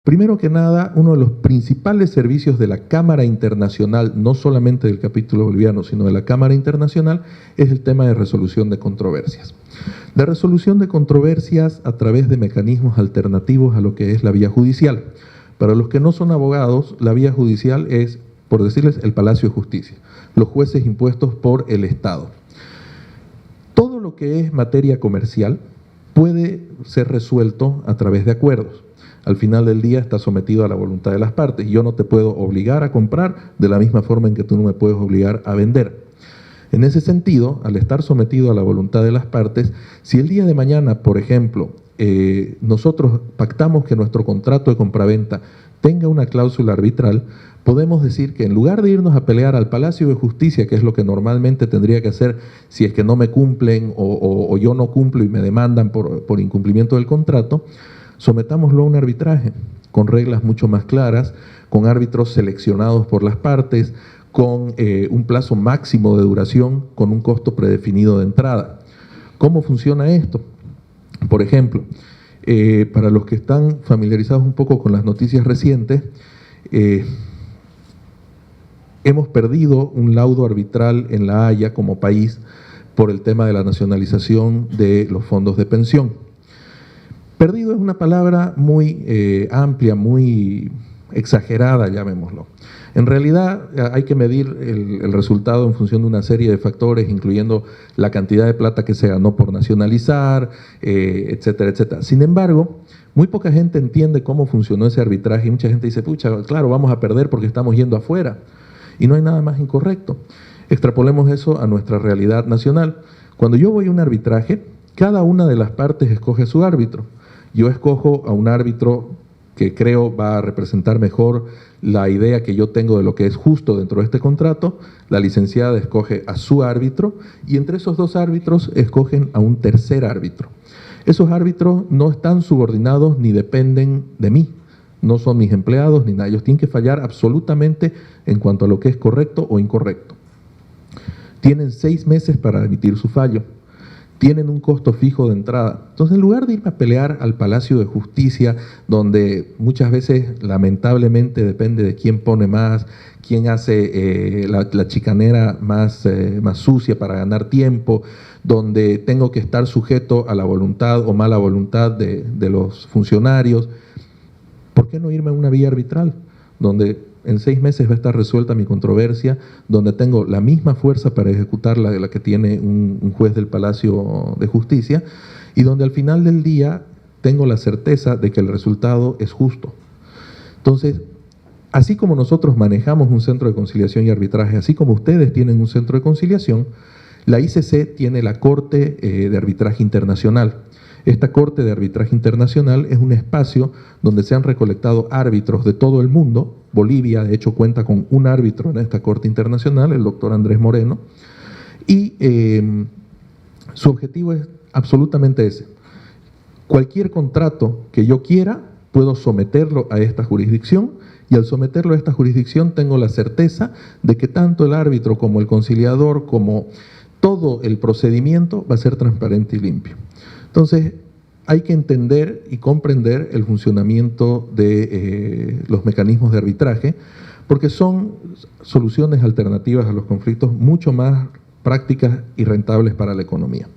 Primero que nada, uno de los principales servicios de la Cámara Internacional, no solamente del capítulo boliviano, sino de la Cámara Internacional, es el tema de resolución de controversias. La resolución de controversias a través de mecanismos alternativos a lo que es la vía judicial. Para los que no son abogados, la vía judicial es, por decirles, el Palacio de Justicia, los jueces impuestos por el Estado. Todo lo que es materia comercial puede ser resuelto a través de acuerdos. Al final del día está sometido a la voluntad de las partes. Yo no te puedo obligar a comprar de la misma forma en que tú no me puedes obligar a vender. En ese sentido, al estar sometido a la voluntad de las partes, si el día de mañana, por ejemplo, nosotros pactamos que nuestro contrato de compraventa tenga una cláusula arbitral, podemos decir que en lugar de irnos a pelear al Palacio de Justicia, que es lo que normalmente tendría que hacer si es que no me cumplen o yo no cumplo y me demandan por incumplimiento del contrato, sometámoslo a un arbitraje con reglas mucho más claras, con árbitros seleccionados por las partes, con un plazo máximo de duración, con un costo predefinido de entrada. ¿Cómo funciona esto? Por ejemplo, para los que están familiarizados un poco con las noticias recientes, hemos perdido un laudo arbitral en La Haya como país por el tema de la nacionalización de los fondos de pensión. Perdido es una palabra muy amplia, muy exagerada, llamémoslo. En realidad hay que medir el resultado en función de una serie de factores, incluyendo la cantidad de plata que se ganó por nacionalizar, etcétera, etcétera. Sin embargo, muy poca gente entiende cómo funcionó ese arbitraje y mucha gente dice, pucha, claro, vamos a perder porque estamos yendo afuera. Y no hay nada más incorrecto. Extrapolemos eso a nuestra realidad nacional. Cuando yo voy a un arbitraje, cada una de las partes escoge su árbitro. Yo escojo a un árbitro que creo va a representar mejor la idea que yo tengo de lo que es justo dentro de este contrato. La licenciada escoge a su árbitro y entre esos dos árbitros escogen a un tercer árbitro. Esos árbitros no están subordinados ni dependen de mí. No son mis empleados ni nada. Ellos tienen que fallar absolutamente en cuanto a lo que es correcto o incorrecto. Tienen 6 meses para emitir su fallo. Tienen un costo fijo de entrada. Entonces, en lugar de irme a pelear al Palacio de Justicia, donde muchas veces, lamentablemente, depende de quién pone más, quién hace la chicanera más sucia para ganar tiempo, donde tengo que estar sujeto a la voluntad o mala voluntad de los funcionarios, ¿por qué no irme a una vía arbitral? Donde en 6 meses va a estar resuelta mi controversia, donde tengo la misma fuerza para ejecutarla de la que tiene un juez del Palacio de Justicia y donde al final del día tengo la certeza de que el resultado es justo. Entonces, así como nosotros manejamos un centro de conciliación y arbitraje, así como ustedes tienen un centro de conciliación, la ICC tiene la Corte de Arbitraje Internacional. Esta Corte de Arbitraje Internacional es un espacio donde se han recolectado árbitros de todo el mundo. Bolivia, de hecho, cuenta con un árbitro en esta Corte Internacional, el doctor Andrés Moreno, y su objetivo es absolutamente ese. Cualquier contrato que yo quiera, puedo someterlo a esta jurisdicción, y al someterlo a esta jurisdicción tengo la certeza de que tanto el árbitro como el conciliador, como todo el procedimiento va a ser transparente y limpio. Entonces, hay que entender y comprender el funcionamiento de los mecanismos de arbitraje, porque son soluciones alternativas a los conflictos mucho más prácticas y rentables para la economía.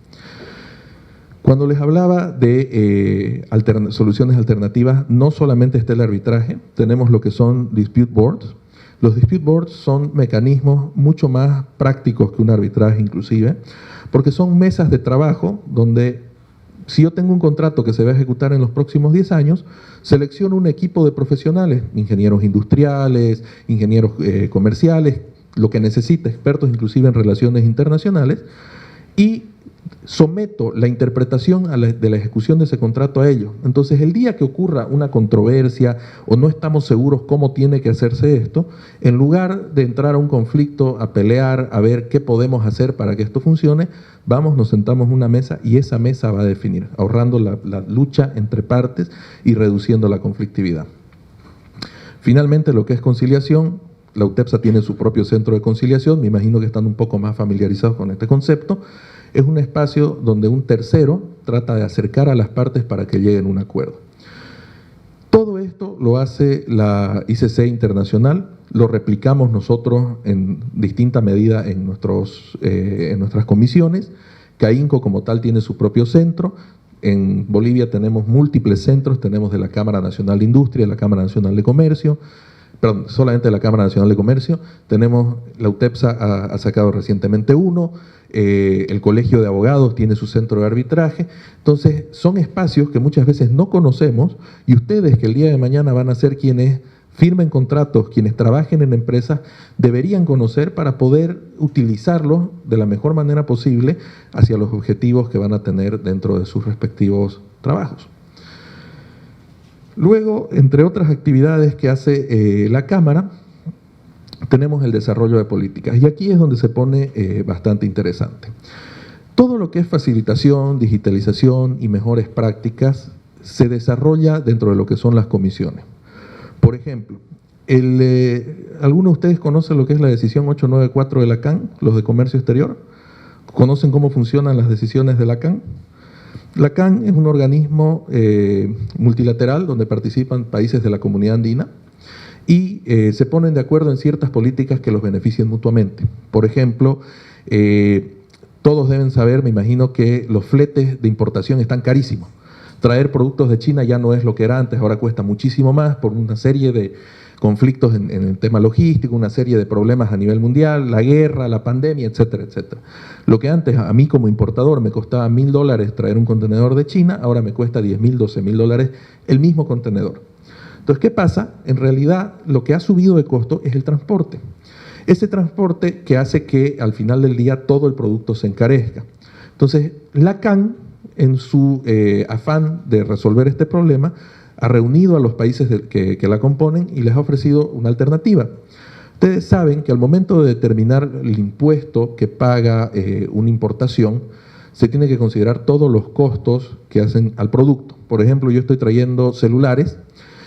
Cuando les hablaba de soluciones alternativas, no solamente está el arbitraje, tenemos lo que son dispute boards. Los dispute boards son mecanismos mucho más prácticos que un arbitraje inclusive, porque son mesas de trabajo donde si yo tengo un contrato que se va a ejecutar en los próximos 10 años, selecciono un equipo de profesionales, ingenieros industriales, ingenieros comerciales, lo que necesite, expertos inclusive en relaciones internacionales, y someto la interpretación de la ejecución de ese contrato a ellos. Entonces, el día que ocurra una controversia o no estamos seguros cómo tiene que hacerse esto, en lugar de entrar a un conflicto, a pelear, a ver qué podemos hacer para que esto funcione, vamos, nos sentamos en una mesa y esa mesa va a definir, ahorrando la lucha entre partes y reduciendo la conflictividad. Finalmente, lo que es conciliación, la UTEPSA tiene su propio centro de conciliación, me imagino que están un poco más familiarizados con este concepto. Es un espacio donde un tercero trata de acercar a las partes para que lleguen a un acuerdo. Todo es esto lo hace la ICC Internacional, lo replicamos nosotros en distinta medida en nuestras comisiones. CAINCO como tal tiene su propio centro. En Bolivia tenemos múltiples centros, tenemos de la Cámara Nacional de Industria, la Cámara Nacional de Comercio, perdón, solamente de la Cámara Nacional de Comercio, tenemos, la UTEPSA ha sacado recientemente uno, el Colegio de Abogados tiene su centro de arbitraje. Entonces son espacios que muchas veces no conocemos, y ustedes que el día de mañana van a ser quienes firmen contratos, quienes trabajen en empresas, deberían conocer para poder utilizarlos de la mejor manera posible hacia los objetivos que van a tener dentro de sus respectivos trabajos. Luego, entre otras actividades que hace la Cámara, tenemos el desarrollo de políticas, y aquí es donde se pone bastante interesante. Todo lo que es facilitación, digitalización y mejores prácticas se desarrolla dentro de lo que son las comisiones. Por ejemplo, ¿alguno de ustedes conoce lo que es la decisión 894 de la CAN, los de comercio exterior? ¿Conocen cómo funcionan las decisiones de la CAN? La CAN es un organismo multilateral donde participan países de la comunidad andina y se ponen de acuerdo en ciertas políticas que los beneficien mutuamente. Por ejemplo, todos deben saber, me imagino, que los fletes de importación están carísimos. Traer productos de China ya no es lo que era antes, ahora cuesta muchísimo más por una serie de conflictos en el tema logístico, una serie de problemas a nivel mundial, la guerra, la pandemia, etcétera, etcétera. Lo que antes a mí como importador me costaba $1.000 traer un contenedor de China, ahora me cuesta $10.000, $12.000 el mismo contenedor. Entonces, ¿qué pasa? En realidad, lo que ha subido de costo es el transporte. Ese transporte que hace que al final del día todo el producto se encarezca. Entonces, la CAN, en su afán de resolver este problema, ha reunido a los países que la componen y les ha ofrecido una alternativa. Ustedes saben que al momento de determinar el impuesto que paga una importación, se tiene que considerar todos los costos que hacen al producto. Por ejemplo, yo estoy trayendo celulares.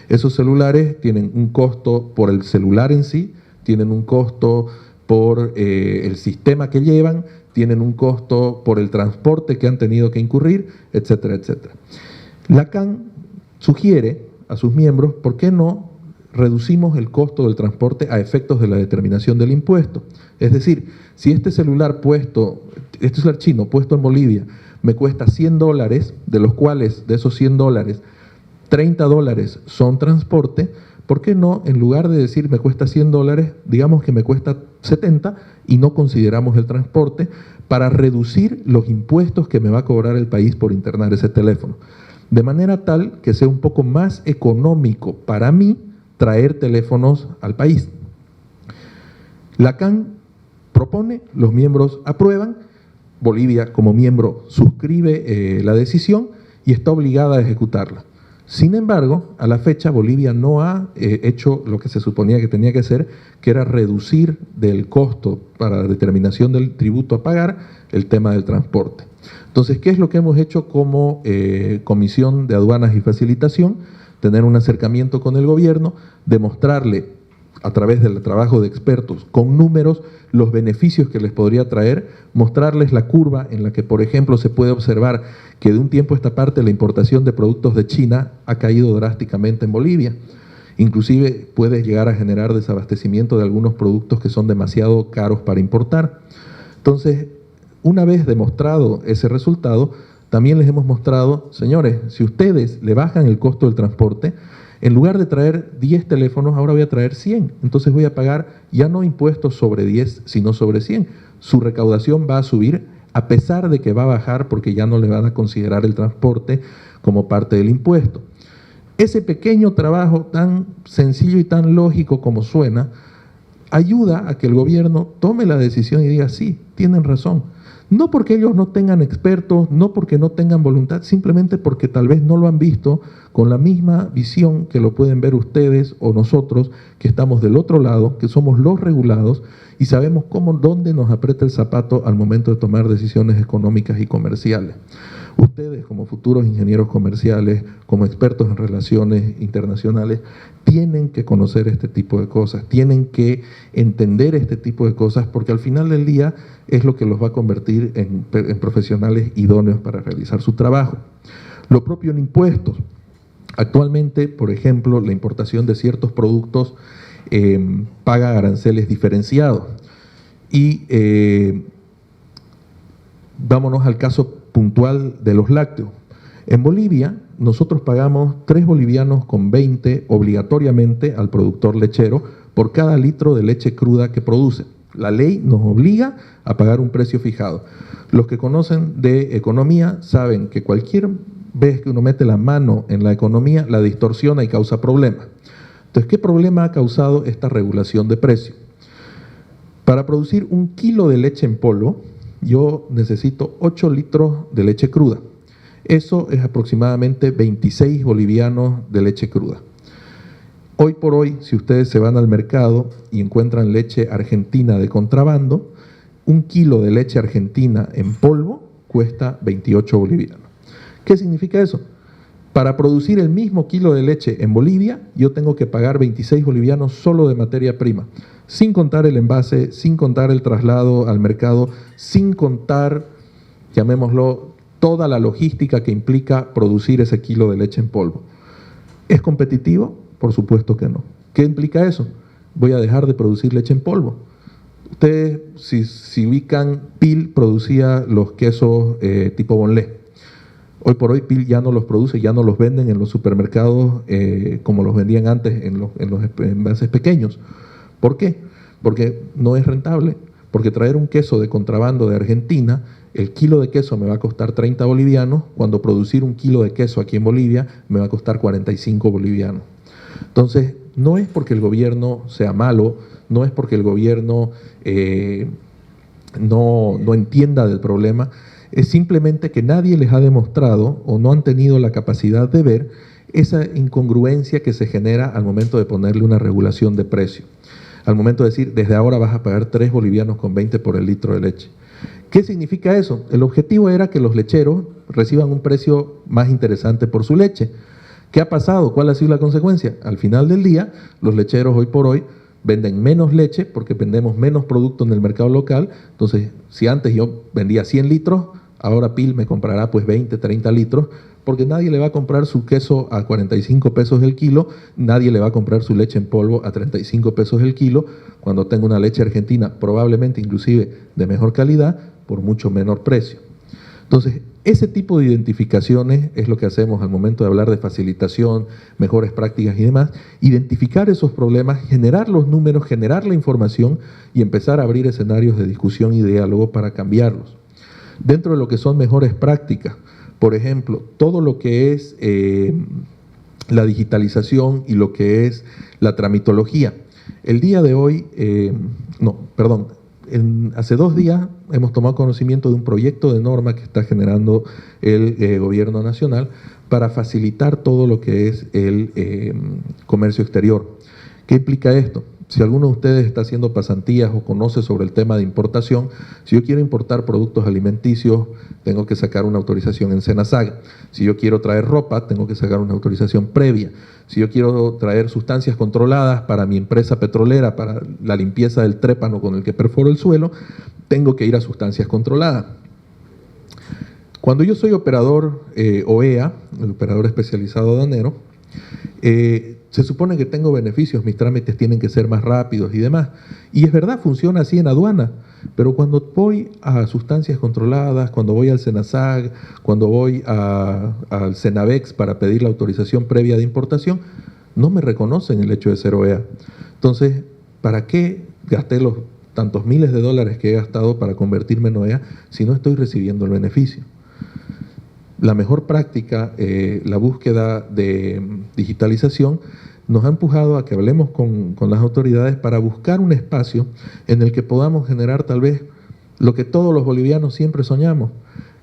Esos celulares tienen un costo por el celular en sí, tienen un costo por el sistema que llevan, tienen un costo por el transporte que han tenido que incurrir, etcétera, etcétera. La CAN sugiere a sus miembros, ¿por qué no reducimos el costo del transporte a efectos de la determinación del impuesto? Es decir, si este celular chino puesto en Bolivia me cuesta $100, de los cuales de esos $100, $30 son transporte, ¿por qué no, en lugar de decir me cuesta $100, digamos que me cuesta 70 y no consideramos el transporte para reducir los impuestos que me va a cobrar el país por internar ese teléfono? De manera tal que sea un poco más económico para mí traer teléfonos al país. La CAN propone, los miembros aprueban, Bolivia como miembro suscribe la decisión y está obligada a ejecutarla. Sin embargo, a la fecha Bolivia no ha hecho lo que se suponía que tenía que hacer, que era reducir del costo para la determinación del tributo a pagar el tema del transporte. Entonces, ¿qué es lo que hemos hecho como Comisión de Aduanas y Facilitación? Tener un acercamiento con el gobierno, demostrarle a través del trabajo de expertos con números los beneficios que les podría traer, mostrarles la curva en la que, por ejemplo, se puede observar que de un tiempo a esta parte la importación de productos de China ha caído drásticamente en Bolivia. Inclusive puede llegar a generar desabastecimiento de algunos productos que son demasiado caros para importar. Entonces, una vez demostrado ese resultado, también les hemos mostrado, señores, si ustedes le bajan el costo del transporte, en lugar de traer 10 teléfonos, ahora voy a traer 100. Entonces voy a pagar ya no impuestos sobre 10, sino sobre 100. Su recaudación va a subir a pesar de que va a bajar porque ya no le van a considerar el transporte como parte del impuesto. Ese pequeño trabajo tan sencillo y tan lógico como suena, ayuda a que el gobierno tome la decisión y diga, sí, tienen razón. No porque ellos no tengan expertos, no porque no tengan voluntad, simplemente porque tal vez no lo han visto con la misma visión que lo pueden ver ustedes o nosotros, que estamos del otro lado, que somos los regulados y sabemos dónde nos aprieta el zapato al momento de tomar decisiones económicas y comerciales. Ustedes, como futuros ingenieros comerciales, como expertos en relaciones internacionales, tienen que conocer este tipo de cosas, tienen que entender este tipo de cosas, porque al final del día es lo que los va a convertir en profesionales idóneos para realizar su trabajo. Lo propio en impuestos. Actualmente, por ejemplo, la importación de ciertos productos paga aranceles diferenciados. Y vámonos al caso puntual de los lácteos. En Bolivia, nosotros pagamos 3 bolivianos con 20 obligatoriamente al productor lechero por cada litro de leche cruda que produce. La ley nos obliga a pagar un precio fijado. Los que conocen de economía saben que cualquier vez que uno mete la mano en la economía, la distorsiona y causa problemas. Entonces, ¿qué problema ha causado esta regulación de precio? Para producir 1 kilo de leche en polvo, yo necesito 8 litros de leche cruda. Eso es aproximadamente 26 bolivianos de leche cruda. Hoy por hoy, si ustedes se van al mercado y encuentran leche argentina de contrabando, 1 kilo de leche argentina en polvo cuesta 28 bolivianos. ¿Qué significa eso? Para producir el mismo kilo de leche en Bolivia, yo tengo que pagar 26 bolivianos solo de materia prima, sin contar el envase, sin contar el traslado al mercado, sin contar, llamémoslo, toda la logística que implica producir ese kilo de leche en polvo. ¿Es competitivo? Por supuesto que no. ¿Qué implica eso? Voy a dejar de producir leche en polvo. Ustedes, si ubican, PIL producía los quesos tipo Bonlé. Hoy por hoy PIL ya no los produce, ya no los venden en los supermercados como los vendían antes en los envases pequeños. ¿Por qué? Porque no es rentable. Porque traer un queso de contrabando de Argentina, el kilo de queso me va a costar 30 bolivianos, cuando producir 1 kilo de queso aquí en Bolivia me va a costar 45 bolivianos. Entonces, no es porque el gobierno sea malo, no es porque el gobierno no entienda del problema, es simplemente que nadie les ha demostrado o no han tenido la capacidad de ver esa incongruencia que se genera al momento de ponerle una regulación de precio. Al momento de decir, desde ahora vas a pagar 3 bolivianos con 20 por el litro de leche. ¿Qué significa eso? El objetivo era que los lecheros reciban un precio más interesante por su leche. ¿Qué ha pasado? ¿Cuál ha sido la consecuencia? Al final del día, los lecheros hoy por hoy venden menos leche porque vendemos menos producto en el mercado local. Entonces, si antes yo vendía 100 litros, ahora PIL me comprará pues 20, 30 litros, porque nadie le va a comprar su queso a 45 pesos el kilo, nadie le va a comprar su leche en polvo a 35 pesos el kilo, cuando tenga una leche argentina probablemente inclusive de mejor calidad, por mucho menor precio. Entonces, ese tipo de identificaciones es lo que hacemos al momento de hablar de facilitación, mejores prácticas y demás, identificar esos problemas, generar los números, generar la información y empezar a abrir escenarios de discusión y diálogo para cambiarlos. Dentro de lo que son mejores prácticas, por ejemplo, todo lo que es la digitalización y lo que es la tramitología. El día de hoy, hace 2 días hemos tomado conocimiento de un proyecto de norma que está generando el gobierno nacional para facilitar todo lo que es el comercio exterior. ¿Qué implica esto? Si alguno de ustedes está haciendo pasantías o conoce sobre el tema de importación, si yo quiero importar productos alimenticios, tengo que sacar una autorización en SENASAG. Si yo quiero traer ropa, tengo que sacar una autorización previa. Si yo quiero traer sustancias controladas para mi empresa petrolera, para la limpieza del trépano con el que perforo el suelo, tengo que ir a sustancias controladas. Cuando yo soy operador OEA, el operador especializado aduanero, se supone que tengo beneficios, mis trámites tienen que ser más rápidos y demás. Y es verdad, funciona así en aduana, pero cuando voy a sustancias controladas, cuando voy al SENASAG, cuando voy al SENAVEX para pedir la autorización previa de importación, no me reconocen el hecho de ser OEA. Entonces, ¿para qué gasté los tantos miles de dólares que he gastado para convertirme en OEA si no estoy recibiendo el beneficio? La mejor práctica, la búsqueda de digitalización, nos ha empujado a que hablemos con las autoridades para buscar un espacio en el que podamos generar tal vez lo que todos los bolivianos siempre soñamos,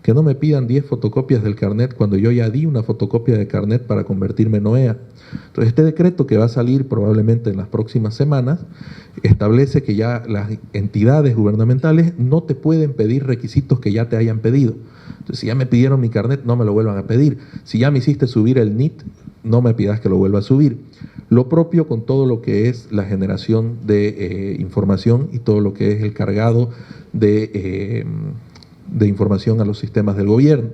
que no me pidan 10 fotocopias del carnet cuando yo ya di una fotocopia de carnet para convertirme en OEA. Entonces, este decreto que va a salir probablemente en las próximas semanas establece que ya las entidades gubernamentales no te pueden pedir requisitos que ya te hayan pedido. Entonces, si ya me pidieron mi carnet, no me lo vuelvan a pedir. Si ya me hiciste subir el NIT, no me pidas que lo vuelva a subir. Lo propio con todo lo que es la generación de información y todo lo que es el cargado de información a los sistemas del gobierno.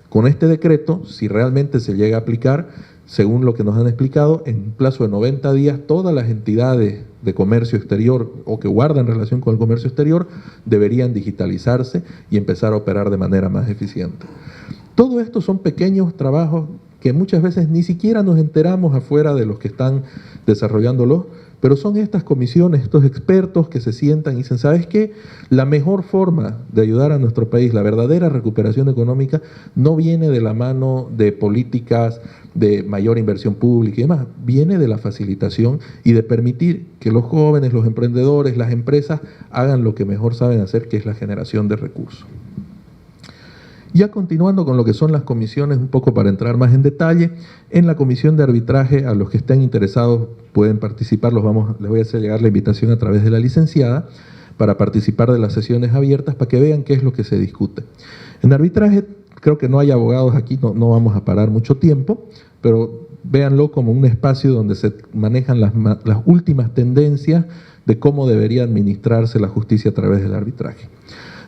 Con este decreto, si realmente se llega a aplicar, según lo que nos han explicado, en un plazo de 90 días todas las entidades de comercio exterior o que guardan relación con el comercio exterior deberían digitalizarse y empezar a operar de manera más eficiente. Todo esto son pequeños trabajos que muchas veces ni siquiera nos enteramos afuera de los que están desarrollándolos, pero son estas comisiones, estos expertos que se sientan y dicen, ¿sabes qué? La mejor forma de ayudar a nuestro país, la verdadera recuperación económica, no viene de la mano de políticas de mayor inversión pública y demás, viene de la facilitación y de permitir que los jóvenes, los emprendedores, las empresas hagan lo que mejor saben hacer, que es la generación de recursos. Ya continuando con lo que son las comisiones, un poco para entrar más en detalle, en la comisión de arbitraje, a los que estén interesados pueden participar, les voy a hacer llegar la invitación a través de la licenciada para participar de las sesiones abiertas para que vean qué es lo que se discute. En arbitraje, creo que no hay abogados aquí, no vamos a parar mucho tiempo, pero véanlo como un espacio donde se manejan las últimas tendencias de cómo debería administrarse la justicia a través del arbitraje.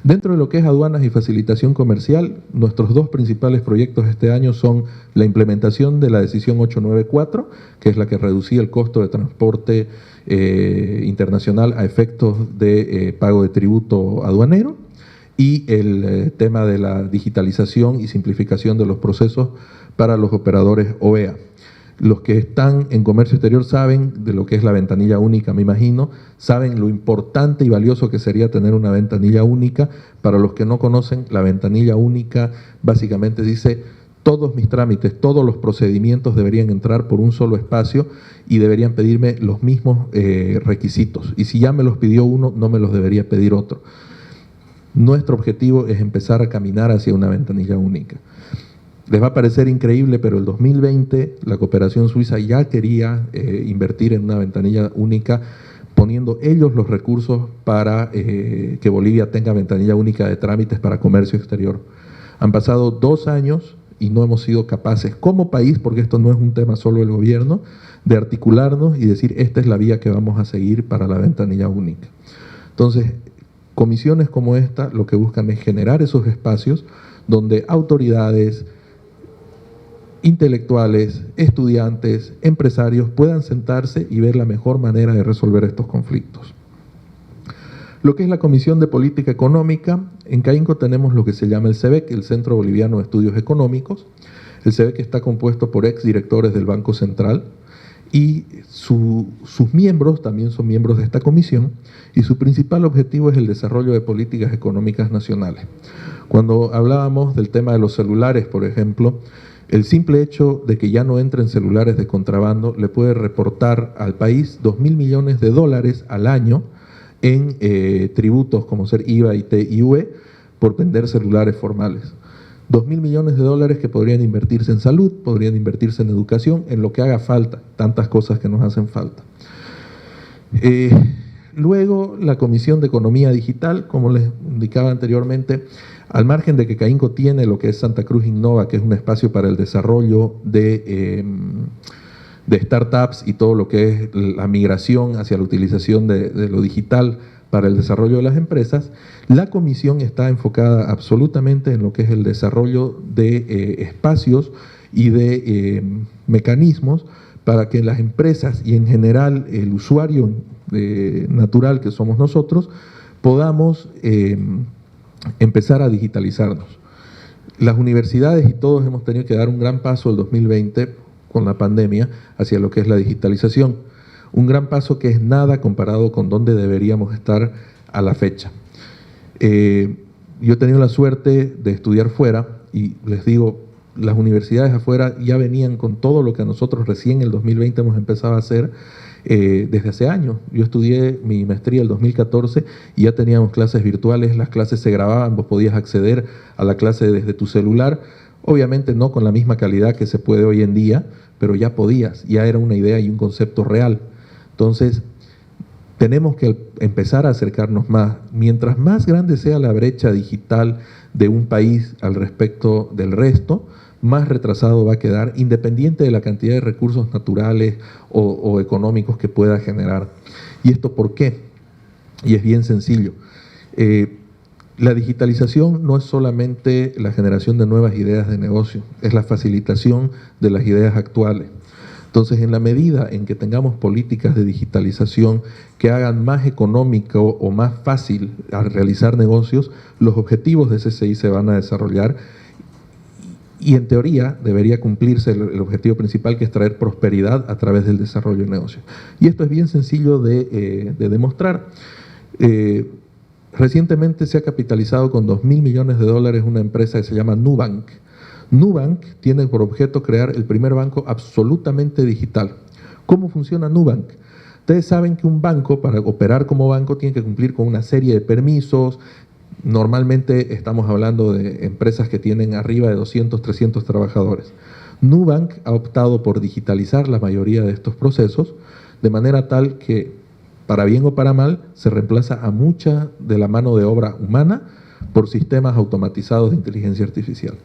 Dentro de lo que es aduanas y facilitación comercial, nuestros dos principales proyectos este año son la implementación de la decisión 894, que es la que reducía el costo de transporte internacional a efectos de pago de tributo aduanero, y el tema de la digitalización y simplificación de los procesos para los operadores OEA. Los que están en comercio exterior saben de lo que es la ventanilla única, me imagino, saben lo importante y valioso que sería tener una ventanilla única. Para los que no conocen, la ventanilla única básicamente dice todos mis trámites, todos los procedimientos deberían entrar por un solo espacio y deberían pedirme los mismos requisitos. Y si ya me los pidió uno, no me los debería pedir otro. Nuestro objetivo es empezar a caminar hacia una ventanilla única. Les va a parecer increíble, pero el 2020 la cooperación suiza ya quería invertir en una ventanilla única, poniendo ellos los recursos para que Bolivia tenga ventanilla única de trámites para comercio exterior. Han pasado 2 años y no hemos sido capaces como país, porque esto no es un tema solo del gobierno, de articularnos y decir esta es la vía que vamos a seguir para la ventanilla única. Entonces, comisiones como esta lo que buscan es generar esos espacios donde autoridades, intelectuales, estudiantes, empresarios puedan sentarse y ver la mejor manera de resolver estos conflictos. Lo que es la Comisión de Política Económica, en CAINCO tenemos lo que se llama el CEBEC, el Centro Boliviano de Estudios Económicos. El CEBEC está compuesto por exdirectores del Banco Central y sus miembros también son miembros de esta comisión, y su principal objetivo es el desarrollo de políticas económicas nacionales. Cuando hablábamos del tema de los celulares, por ejemplo, el simple hecho de que ya no entren celulares de contrabando le puede reportar al país 2.000 millones de dólares al año en tributos como ser IVA, IT y UE por vender celulares formales. 2.000 millones de dólares que podrían invertirse en salud, podrían invertirse en educación, en lo que haga falta, tantas cosas que nos hacen falta. Luego, la Comisión de Economía Digital, como les indicaba anteriormente, al margen de que CAINCO tiene lo que es Santa Cruz Innova, que es un espacio para el desarrollo de startups y todo lo que es la migración hacia la utilización de lo digital para el desarrollo de las empresas, la comisión está enfocada absolutamente en lo que es el desarrollo de espacios y de mecanismos para que las empresas y en general el usuario natural que somos nosotros podamos empezar a digitalizarnos. Las universidades y todos hemos tenido que dar un gran paso el 2020 con la pandemia hacia lo que es la digitalización. Un gran paso que es nada comparado con donde deberíamos estar a la fecha. Yo he tenido la suerte de estudiar fuera y les digo, las universidades afuera ya venían con todo lo que nosotros recién en el 2020 hemos empezado a hacer desde hace años. Yo estudié mi maestría el 2014 y ya teníamos clases virtuales, las clases se grababan, vos podías acceder a la clase desde tu celular, obviamente no con la misma calidad que se puede hoy en día, pero ya podías, ya era una idea y un concepto real. Entonces, tenemos que empezar a acercarnos más. Mientras más grande sea la brecha digital de un país al respecto del resto, más retrasado va a quedar, independiente de la cantidad de recursos naturales o económicos que pueda generar. ¿Y esto por qué? Y es bien sencillo. La digitalización no es solamente la generación de nuevas ideas de negocio, es la facilitación de las ideas actuales. Entonces, en la medida en que tengamos políticas de digitalización que hagan más económico o más fácil a realizar negocios, los objetivos de CCI se van a desarrollar y en teoría debería cumplirse el objetivo principal, que es traer prosperidad a través del desarrollo de negocios. Y esto es bien sencillo de demostrar. Recientemente se ha capitalizado con $2.000 millones una empresa que se llama Nubank. Nubank tiene por objeto crear el primer banco absolutamente digital. ¿Cómo funciona Nubank? Ustedes saben que un banco, para operar como banco, tiene que cumplir con una serie de permisos. Normalmente estamos hablando de empresas que tienen arriba de 200, 300 trabajadores. Nubank ha optado por digitalizar la mayoría de estos procesos, de manera tal que, para bien o para mal, se reemplaza a mucha de la mano de obra humana por sistemas automatizados de inteligencia artificial.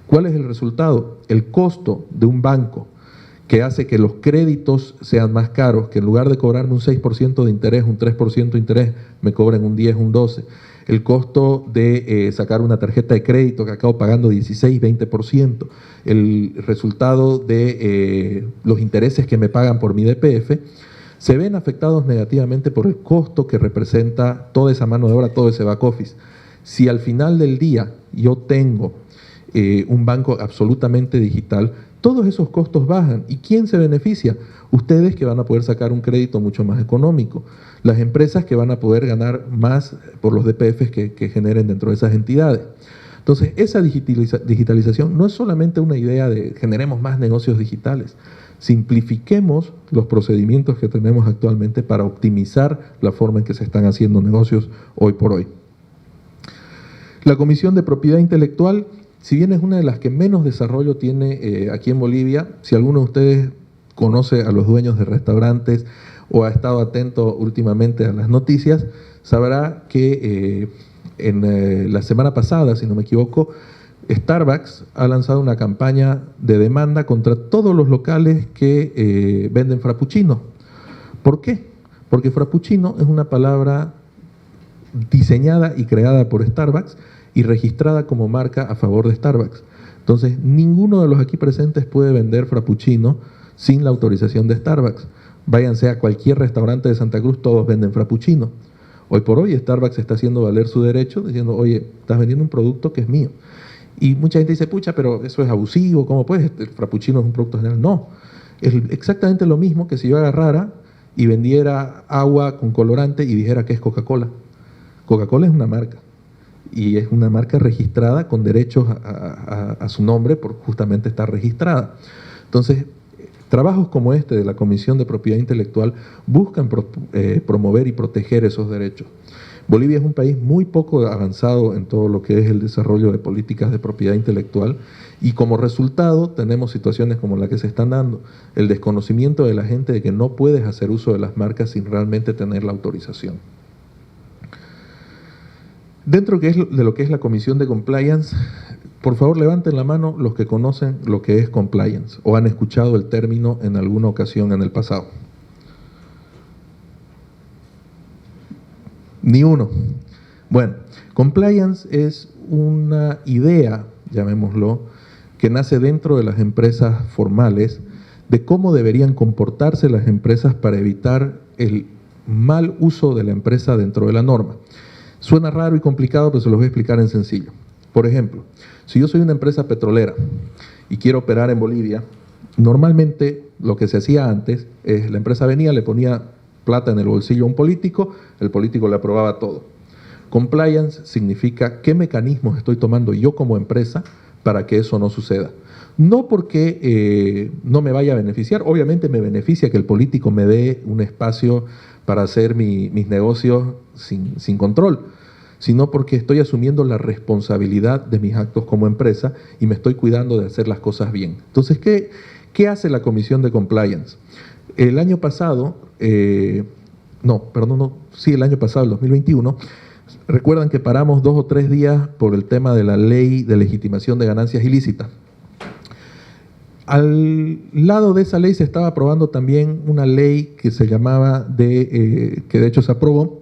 ¿Cuál es el resultado? El costo de un banco que hace que los créditos sean más caros, que en lugar de cobrarme un 6% de interés, un 3% de interés, me cobren un 10, un 12%. El costo de sacar una tarjeta de crédito que acabo pagando 16, 20%. El resultado de los intereses que me pagan por mi DPF, se ven afectados negativamente por el costo que representa toda esa mano de obra, todo ese back office. Si al final del día yo tengo un banco absolutamente digital, todos esos costos bajan. ¿Y quién se beneficia? Ustedes, que van a poder sacar un crédito mucho más económico. Las empresas, que van a poder ganar más por los DPFs que generen dentro de esas entidades. Entonces, esa digitalización no es solamente una idea de generemos más negocios digitales. Simplifiquemos los procedimientos que tenemos actualmente para optimizar la forma en que se están haciendo negocios hoy por hoy. La Comisión de Propiedad Intelectual, si bien es una de las que menos desarrollo tiene aquí en Bolivia, si alguno de ustedes conoce a los dueños de restaurantes o ha estado atento últimamente a las noticias, sabrá que la semana pasada, si no me equivoco, Starbucks ha lanzado una campaña de demanda contra todos los locales que venden frappuccino. ¿Por qué? Porque frappuccino es una palabra diseñada y creada por Starbucks y registrada como marca a favor de Starbucks. Entonces, ninguno de los aquí presentes puede vender frappuccino sin la autorización de Starbucks. Váyanse a cualquier restaurante de Santa Cruz, todos venden frappuccino. Hoy por hoy Starbucks está haciendo valer su derecho, diciendo, oye, estás vendiendo un producto que es mío. Y mucha gente dice, pucha, pero eso es abusivo, ¿cómo puedes? El frappuccino es un producto general. No, es exactamente lo mismo que si yo agarrara y vendiera agua con colorante y dijera que es Coca-Cola. Coca-Cola es una marca, y es una marca registrada con derechos a su nombre por justamente estar registrada. Entonces, trabajos como este de la Comisión de Propiedad Intelectual buscan promover y proteger esos derechos. Bolivia es un país muy poco avanzado en todo lo que es el desarrollo de políticas de propiedad intelectual, y como resultado tenemos situaciones como la que se están dando, el desconocimiento de la gente de que no puedes hacer uso de las marcas sin realmente tener la autorización. Dentro de lo que es la Comisión de Compliance, por favor levanten la mano los que conocen lo que es compliance o han escuchado el término en alguna ocasión en el pasado. Ni uno. Bueno, compliance es una idea, llamémoslo, que nace dentro de las empresas formales, de cómo deberían comportarse las empresas para evitar el mal uso de la empresa dentro de la norma. Suena raro y complicado, pero se los voy a explicar en sencillo. Por ejemplo, si yo soy una empresa petrolera y quiero operar en Bolivia, normalmente lo que se hacía antes es la empresa venía, le ponía plata en el bolsillo a un político, el político le aprobaba todo. Compliance significa qué mecanismos estoy tomando yo como empresa para que eso no suceda. No porque no me vaya a beneficiar, obviamente me beneficia que el político me dé un espacio para hacer mis negocios sin control, sino porque estoy asumiendo la responsabilidad de mis actos como empresa y me estoy cuidando de hacer las cosas bien. Entonces, ¿qué hace la Comisión de Compliance? El año pasado, el año pasado, el 2021, recuerdan que paramos 2 o 3 días por el tema de la ley de legitimación de ganancias ilícitas. Al lado de esa ley se estaba aprobando también una ley que se llamaba, que de hecho se aprobó,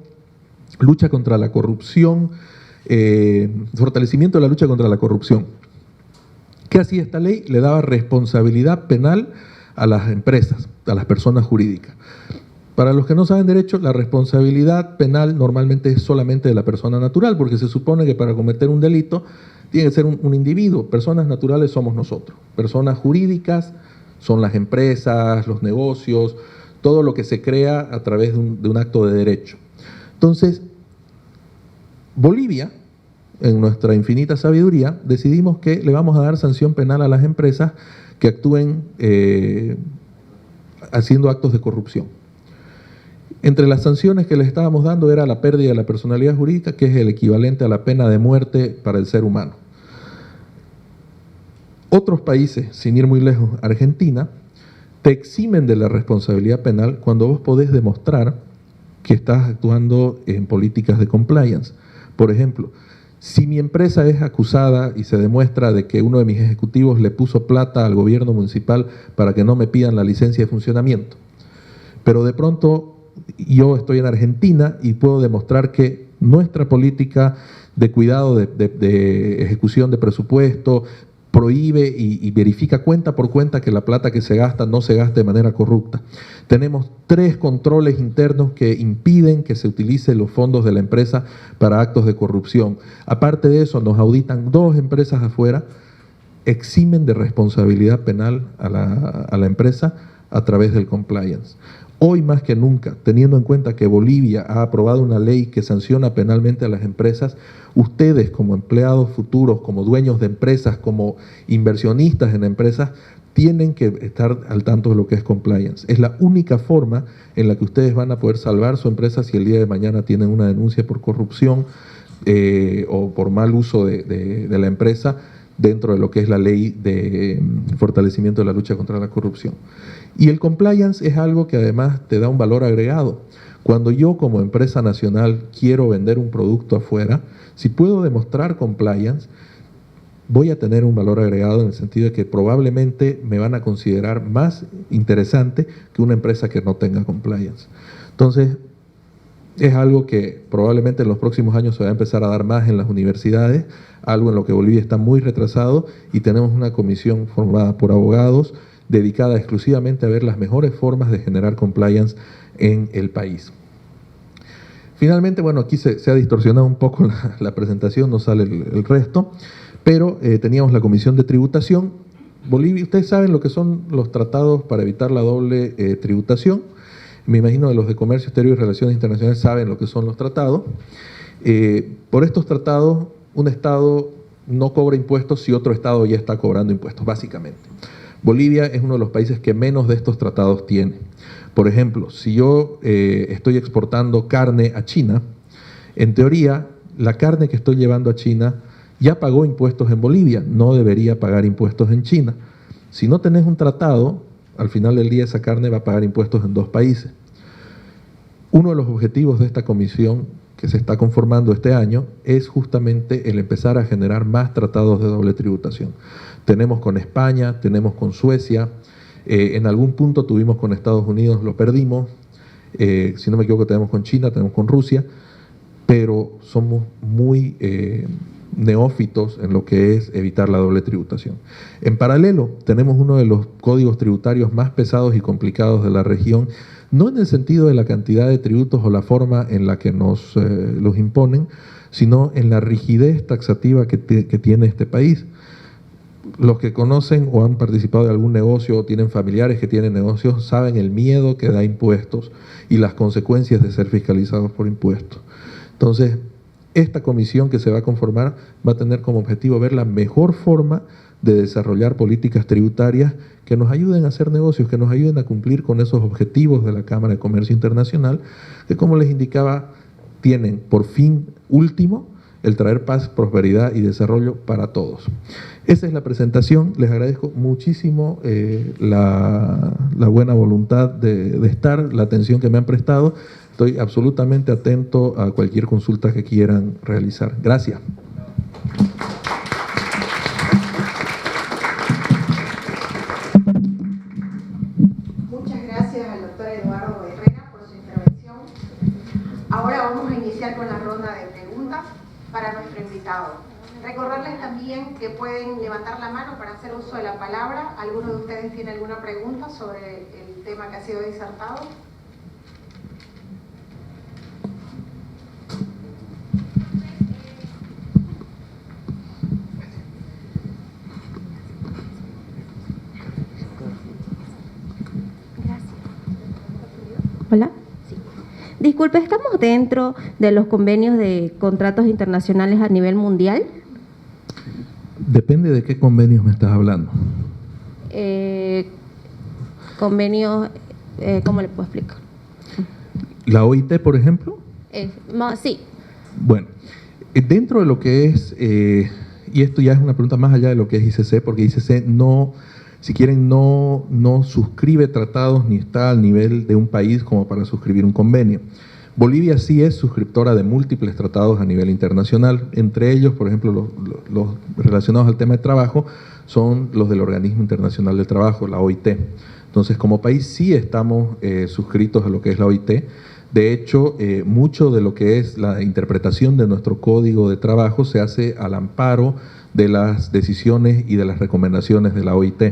lucha contra la corrupción fortalecimiento de la lucha contra la corrupción. ¿Qué hacía esta ley? Le daba responsabilidad penal a las empresas, a las personas jurídicas. Para los que no saben derecho, la responsabilidad penal normalmente es solamente de la persona natural, porque se supone que para cometer un delito tiene que ser un individuo. Personas naturales somos nosotros. Personas jurídicas son las empresas, los negocios, todo lo que se crea a través de un acto de derecho. Entonces, Bolivia, en nuestra infinita sabiduría, decidimos que le vamos a dar sanción penal a las empresas que actúen haciendo actos de corrupción. Entre las sanciones que les estábamos dando era la pérdida de la personalidad jurídica, que es el equivalente a la pena de muerte para el ser humano. Otros países, sin ir muy lejos, Argentina, te eximen de la responsabilidad penal cuando vos podés demostrar que estás actuando en políticas de compliance. Por ejemplo, si mi empresa es acusada y se demuestra de que uno de mis ejecutivos le puso plata al gobierno municipal para que no me pidan la licencia de funcionamiento, pero de pronto yo estoy en Argentina y puedo demostrar que nuestra política de cuidado de ejecución de presupuesto prohíbe y verifica cuenta por cuenta que la plata que se gasta no se gaste de manera corrupta. Tenemos 3 controles internos que impiden que se utilicen los fondos de la empresa para actos de corrupción. Aparte de eso, nos auditan 2 empresas afuera, eximen de responsabilidad penal a la empresa a través del compliance. Hoy más que nunca, teniendo en cuenta que Bolivia ha aprobado una ley que sanciona penalmente a las empresas, ustedes como empleados futuros, como dueños de empresas, como inversionistas en empresas, tienen que estar al tanto de lo que es compliance. Es la única forma en la que ustedes van a poder salvar su empresa si el día de mañana tienen una denuncia por corrupción o por mal uso de la empresa dentro de lo que es la ley de fortalecimiento de la lucha contra la corrupción. Y el compliance es algo que además te da un valor agregado. Cuando yo como empresa nacional quiero vender un producto afuera, si puedo demostrar compliance, voy a tener un valor agregado en el sentido de que probablemente me van a considerar más interesante que una empresa que no tenga compliance. Entonces, es algo que probablemente en los próximos años se va a empezar a dar más en las universidades, algo en lo que Bolivia está muy retrasado, y tenemos una comisión formada por abogados dedicada exclusivamente a ver las mejores formas de generar compliance en el país. Finalmente, bueno, aquí se ha distorsionado un poco la presentación, no sale el resto, pero teníamos la Comisión de Tributación. Bolivia, ustedes saben lo que son los tratados para evitar la doble tributación. Me imagino que los de Comercio Exterior y Relaciones Internacionales saben lo que son los tratados. Por estos tratados, un Estado no cobra impuestos si otro Estado ya está cobrando impuestos, básicamente. Bolivia es uno de los países que menos de estos tratados tiene. Por ejemplo, si yo estoy exportando carne a China, en teoría, la carne que estoy llevando a China ya pagó impuestos en Bolivia, no debería pagar impuestos en China. Si no tenés un tratado, al final del día esa carne va a pagar impuestos en 2 países. Uno de los objetivos de esta comisión que se está conformando este año es justamente el empezar a generar más tratados de doble tributación. Tenemos con España, tenemos con Suecia, en algún punto tuvimos con Estados Unidos, lo perdimos, si no me equivoco tenemos con China, tenemos con Rusia, pero somos muy neófitos en lo que es evitar la doble tributación. En paralelo, tenemos uno de los códigos tributarios más pesados y complicados de la región, no en el sentido de la cantidad de tributos o la forma en la que nos los imponen, sino en la rigidez taxativa que tiene este país. Los que conocen o han participado de algún negocio o tienen familiares que tienen negocios saben el miedo que da impuestos y las consecuencias de ser fiscalizados por impuestos. Entonces, esta comisión que se va a conformar va a tener como objetivo ver la mejor forma de desarrollar políticas tributarias que nos ayuden a hacer negocios, que nos ayuden a cumplir con esos objetivos de la Cámara de Comercio Internacional, que como les indicaba, tienen por fin último el traer paz, prosperidad y desarrollo para todos. Esa es la presentación, les agradezco muchísimo la buena voluntad de estar, la atención que me han prestado. Estoy absolutamente atento a cualquier consulta que quieran realizar. Gracias. Muchas gracias al doctor Eduardo Herrera por su intervención. Ahora vamos a iniciar con la ronda de preguntas. para nuestro invitado. Recordarles también que pueden levantar la mano para hacer uso de la palabra. ¿Alguno de ustedes tiene alguna pregunta sobre el tema que ha sido disertado? Hola. Sí. Disculpe, ¿estamos dentro de los convenios de contratos internacionales a nivel mundial? Depende de qué convenios me estás hablando. Convenios, ¿cómo le puedo explicar? ¿La OIT, por ejemplo? Sí. Bueno, dentro de lo que es, y esto ya es una pregunta más allá de lo que es ICC, porque ICC no, si quieren, no suscribe tratados ni está al nivel de un país como para suscribir un convenio. Bolivia sí es suscriptora de múltiples tratados a nivel internacional, entre ellos, por ejemplo, los relacionados al tema de trabajo son los del Organismo Internacional del Trabajo, la OIT. Entonces, como país sí estamos suscritos a lo que es la OIT. De hecho, mucho de lo que es la interpretación de nuestro Código de Trabajo se hace al amparo de las decisiones y de las recomendaciones de la OIT.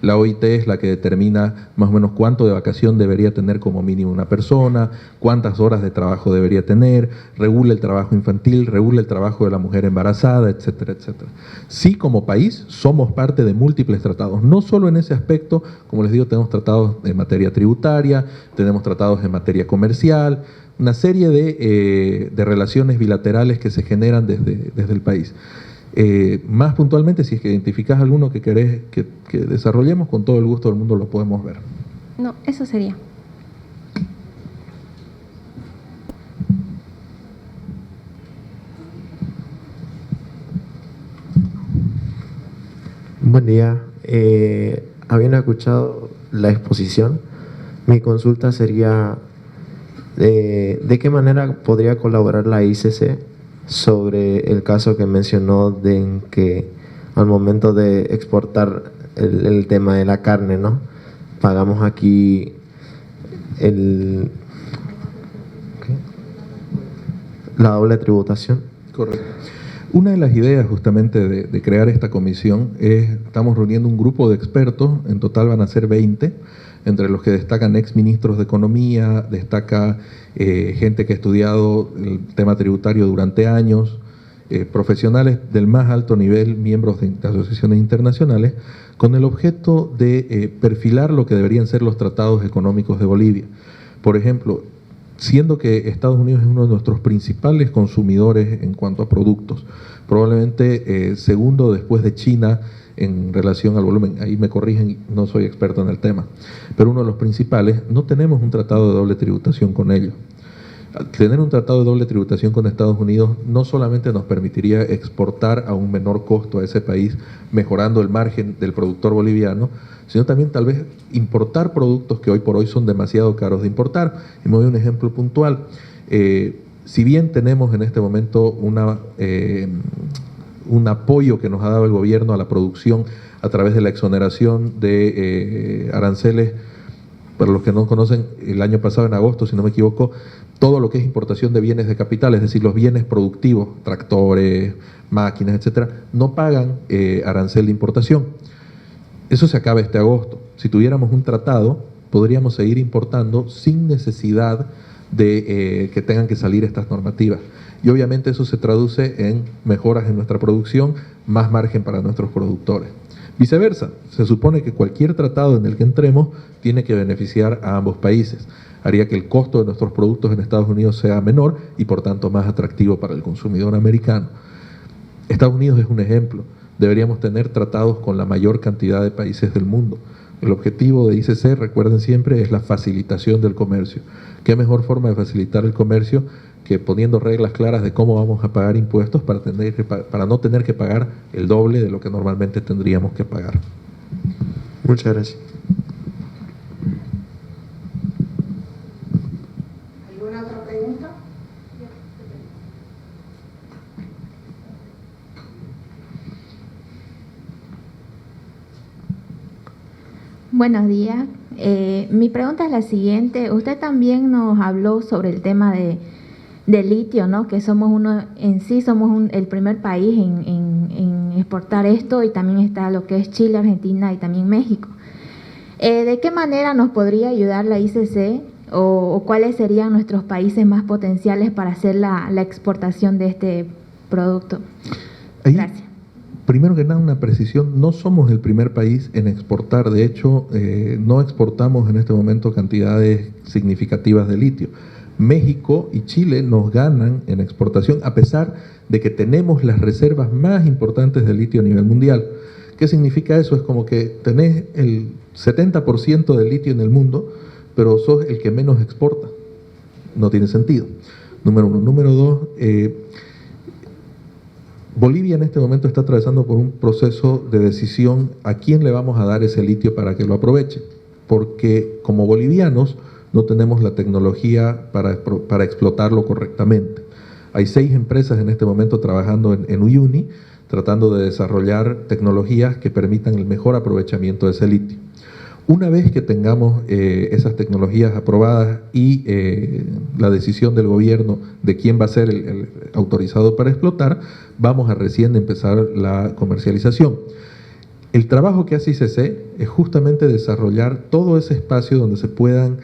La OIT es la que determina más o menos cuánto de vacación debería tener como mínimo una persona, cuántas horas de trabajo debería tener, regula el trabajo infantil, regula el trabajo de la mujer embarazada, etcétera, etcétera. Sí, como país, somos parte de múltiples tratados, no solo en ese aspecto, como les digo, tenemos tratados en materia tributaria, tenemos tratados en materia comercial, una serie de relaciones bilaterales que se generan desde el país. Más puntualmente, si es que identificás alguno que querés que desarrollemos, con todo el gusto del mundo lo podemos ver. No, eso sería. Buen día. Habiendo escuchado la exposición, mi consulta sería ¿de qué manera podría colaborar la ICC sobre el caso que mencionó de en que al momento de exportar el tema de la carne, ¿no? Pagamos aquí la doble tributación? Correcto. Una de las ideas justamente de crear esta comisión es, estamos reuniendo un grupo de expertos, en total van a ser 20, entre los que destacan exministros de Economía, destaca gente que ha estudiado el tema tributario durante años, profesionales del más alto nivel, miembros de asociaciones internacionales, con el objeto de perfilar lo que deberían ser los tratados económicos de Bolivia. Por ejemplo, siendo que Estados Unidos es uno de nuestros principales consumidores en cuanto a productos, probablemente segundo después de China en relación al volumen, ahí me corrigen, no soy experto en el tema, pero uno de los principales, no tenemos un tratado de doble tributación con ellos. Al tener un tratado de doble tributación con Estados Unidos no solamente nos permitiría exportar a un menor costo a ese país, mejorando el margen del productor boliviano, sino también tal vez importar productos que hoy por hoy son demasiado caros de importar. Y me doy un ejemplo puntual. Si bien tenemos en este momento un apoyo que nos ha dado el gobierno a la producción a través de la exoneración de aranceles, para los que no conocen, el año pasado en agosto, si no me equivoco, todo lo que es importación de bienes de capital, es decir, los bienes productivos, tractores, máquinas, etcétera, no pagan arancel de importación. Eso se acaba este agosto. Si tuviéramos un tratado, podríamos seguir importando sin necesidad de que tengan que salir estas normativas. Y obviamente eso se traduce en mejoras en nuestra producción, más margen para nuestros productores. Viceversa, se supone que cualquier tratado en el que entremos tiene que beneficiar a ambos países. Haría que el costo de nuestros productos en Estados Unidos sea menor y por tanto más atractivo para el consumidor americano. Estados Unidos es un ejemplo. Deberíamos tener tratados con la mayor cantidad de países del mundo. El objetivo de ICC, recuerden siempre, es la facilitación del comercio. ¿Qué mejor forma de facilitar el comercio que poniendo reglas claras de cómo vamos a pagar impuestos para no tener que pagar el doble de lo que normalmente tendríamos que pagar? Muchas gracias. ¿Alguna otra pregunta? Buenos días. Mi pregunta es la siguiente. Usted también nos habló sobre el tema de de litio, ¿no? Que somos el primer país en exportar esto, y también está lo que es Chile, Argentina y también México. ¿De qué manera nos podría ayudar la ICC o cuáles serían nuestros países más potenciales para hacer la exportación de este producto? Gracias. Primero que nada, una precisión: no somos el primer país en exportar. De hecho, no exportamos en este momento cantidades significativas de litio. México y Chile nos ganan en exportación, a pesar de que tenemos las reservas más importantes de litio a nivel mundial. ¿Qué significa eso? Es como que tenés el 70% del litio en el mundo, pero sos el que menos exporta. No tiene sentido. Número uno. Número dos, Bolivia en este momento está atravesando por un proceso de decisión a quién le vamos a dar ese litio para que lo aproveche, porque como bolivianos no tenemos la tecnología para explotarlo correctamente. Hay 6 empresas en este momento trabajando en Uyuni, tratando de desarrollar tecnologías que permitan el mejor aprovechamiento de ese litio. Una vez que tengamos esas tecnologías aprobadas y la decisión del gobierno de quién va a ser el autorizado para explotar, vamos a recién empezar la comercialización. El trabajo que hace ICC es justamente desarrollar todo ese espacio donde se puedan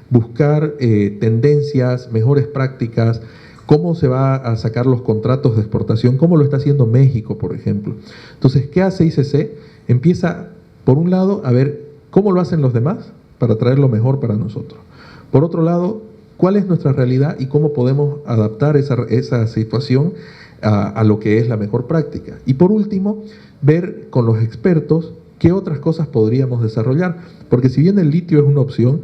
buscar tendencias, mejores prácticas, cómo se va a sacar los contratos de exportación, cómo lo está haciendo México, por ejemplo. Entonces, ¿qué hace ICC? Empieza, por un lado, a ver cómo lo hacen los demás para traer lo mejor para nosotros. Por otro lado, cuál es nuestra realidad y cómo podemos adaptar esa situación a lo que es la mejor práctica. Y por último, ver con los expertos qué otras cosas podríamos desarrollar, porque si bien el litio es una opción,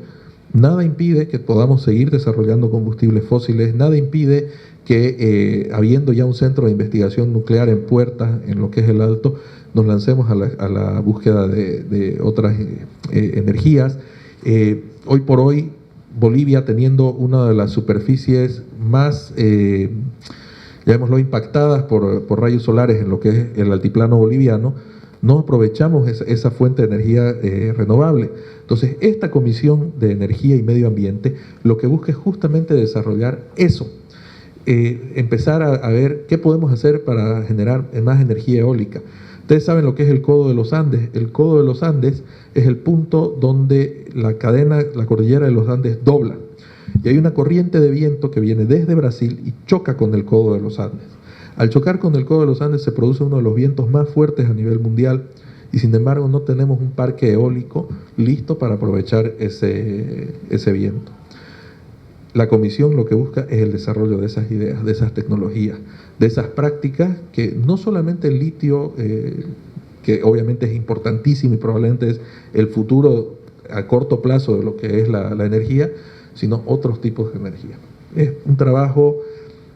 nada impide que podamos seguir desarrollando combustibles fósiles, nada impide que, habiendo ya un centro de investigación nuclear en puertas, en lo que es el Alto, nos lancemos a la búsqueda de otras energías. Hoy por hoy, Bolivia, teniendo una de las superficies más, llamémoslo, impactadas por rayos solares en lo que es el altiplano boliviano, no aprovechamos esa fuente de energía renovable. Entonces, esta Comisión de Energía y Medio Ambiente lo que busca es justamente desarrollar eso, empezar a ver qué podemos hacer para generar más energía eólica. Ustedes saben lo que es el Codo de los Andes. El Codo de los Andes es el punto donde la cordillera de los Andes dobla. Y hay una corriente de viento que viene desde Brasil y choca con el Codo de los Andes. Al chocar con el Codo de los Andes se produce uno de los vientos más fuertes a nivel mundial, y sin embargo no tenemos un parque eólico listo para aprovechar ese viento. La Comisión lo que busca es el desarrollo de esas ideas, de esas tecnologías, de esas prácticas, que no solamente el litio, que obviamente es importantísimo y probablemente es el futuro a corto plazo de lo que es la energía, sino otros tipos de energía. Es un trabajo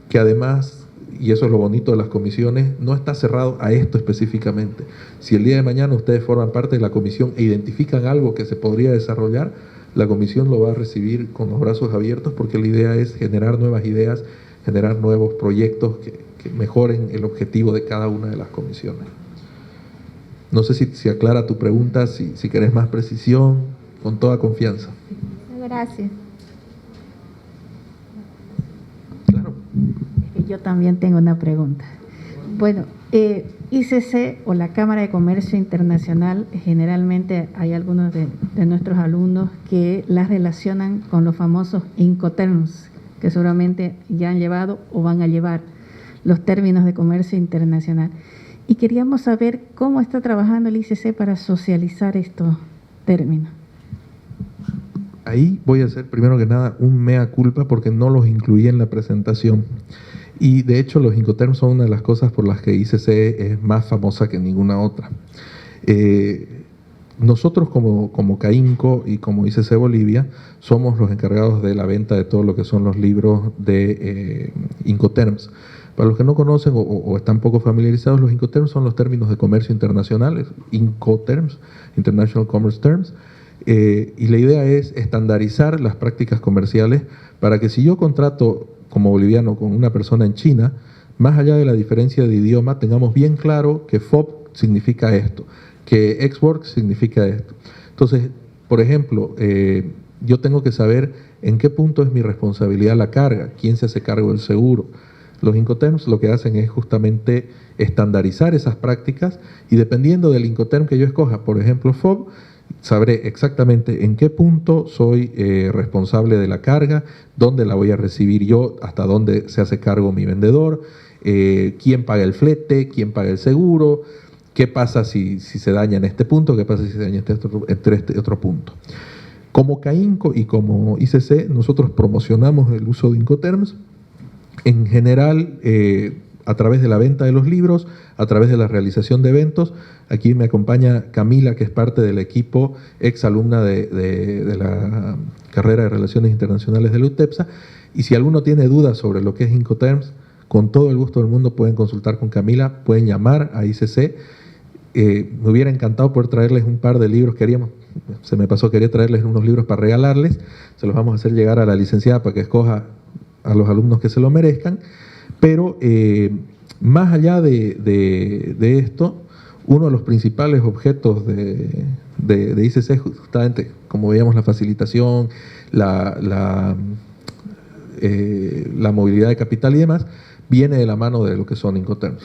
que además, y eso es lo bonito de las comisiones, no está cerrado a esto específicamente. Si el día de mañana ustedes forman parte de la comisión e identifican algo que se podría desarrollar, la comisión lo va a recibir con los brazos abiertos, porque la idea es generar nuevas ideas, generar nuevos proyectos que mejoren el objetivo de cada una de las comisiones. No sé si aclara tu pregunta, si querés más precisión, con toda confianza. Gracias. Claro. Yo también tengo una pregunta. Bueno, ICC o la Cámara de Comercio Internacional, generalmente hay algunos de nuestros alumnos que las relacionan con los famosos Incoterms, que seguramente ya han llevado o van a llevar los términos de comercio internacional. Y queríamos saber cómo está trabajando el ICC para socializar estos términos. Ahí voy a hacer primero que nada un mea culpa, porque no los incluí en la presentación. Y de hecho los Incoterms son una de las cosas por las que ICC es más famosa que ninguna otra. Nosotros como CAINCO y como ICC Bolivia somos los encargados de la venta de todo lo que son los libros de Incoterms. Para los que no conocen o están poco familiarizados, los Incoterms son los términos de comercio internacionales, Incoterms, International Commerce Terms, y la idea es estandarizar las prácticas comerciales para que si yo contrato como boliviano con una persona en China, más allá de la diferencia de idioma, tengamos bien claro que FOB significa esto, que Ex Works significa esto. Entonces, por ejemplo, yo tengo que saber ¿en qué punto es mi responsabilidad la carga? ¿Quién se hace cargo del seguro? Los Incoterms lo que hacen es justamente estandarizar esas prácticas y dependiendo del Incoterm que yo escoja, por ejemplo FOB, sabré exactamente en qué punto soy responsable de la carga, dónde la voy a recibir yo, hasta dónde se hace cargo mi vendedor, quién paga el flete, quién paga el seguro, qué pasa si se daña en este punto, qué pasa si se daña en este otro punto. Como CAINCO y como ICC, nosotros promocionamos el uso de Incoterms, en general a través de la venta de los libros, a través de la realización de eventos. Aquí me acompaña Camila, que es parte del equipo, ex alumna de la carrera de Relaciones Internacionales de la UTEPSA, y si alguno tiene dudas sobre lo que es Incoterms, con todo el gusto del mundo pueden consultar con Camila, pueden llamar a ICC. Me hubiera encantado poder traerles un par de libros, quería traerles unos libros para regalarles, se los vamos a hacer llegar a la licenciada para que escoja a los alumnos que se lo merezcan, pero más allá de esto, uno de los principales objetos de ICC es justamente, como veíamos, la facilitación, la movilidad de capital y demás, viene de la mano de lo que son Incoterms.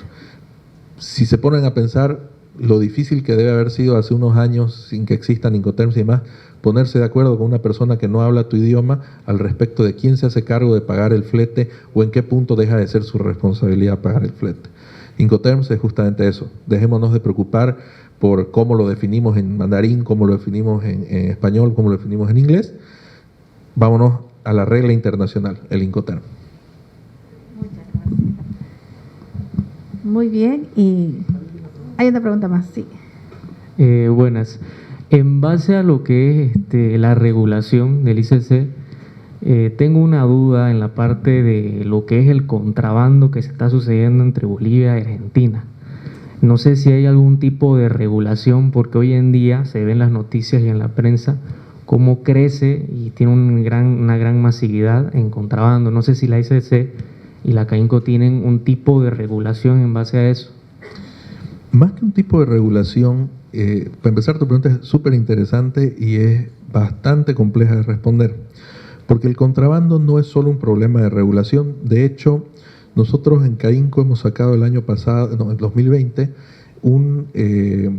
Si se ponen a pensar lo difícil que debe haber sido hace unos años, sin que existan Incoterms y demás, ponerse de acuerdo con una persona que no habla tu idioma al respecto de quién se hace cargo de pagar el flete o en qué punto deja de ser su responsabilidad pagar el flete. Incoterms es justamente eso. Dejémonos de preocupar por cómo lo definimos en mandarín, cómo lo definimos en español, cómo lo definimos en inglés. Vámonos a la regla internacional, el Incoterm. Muchas gracias. Muy bien, y hay una pregunta más, sí. Buenas. En base a lo que es la regulación del ICC, tengo una duda en la parte de lo que es el contrabando que se está sucediendo entre Bolivia y Argentina. No sé si hay algún tipo de regulación, porque hoy en día se ve en las noticias y en la prensa cómo crece y tiene una gran masividad en contrabando. No sé si la ICC y la CAINCO tienen un tipo de regulación en base a eso. Más que un tipo de regulación, para empezar, tu pregunta es súper interesante y es bastante compleja de responder, porque el contrabando no es solo un problema de regulación. De hecho, nosotros en CAINCO hemos sacado el año pasado, no, en 2020, el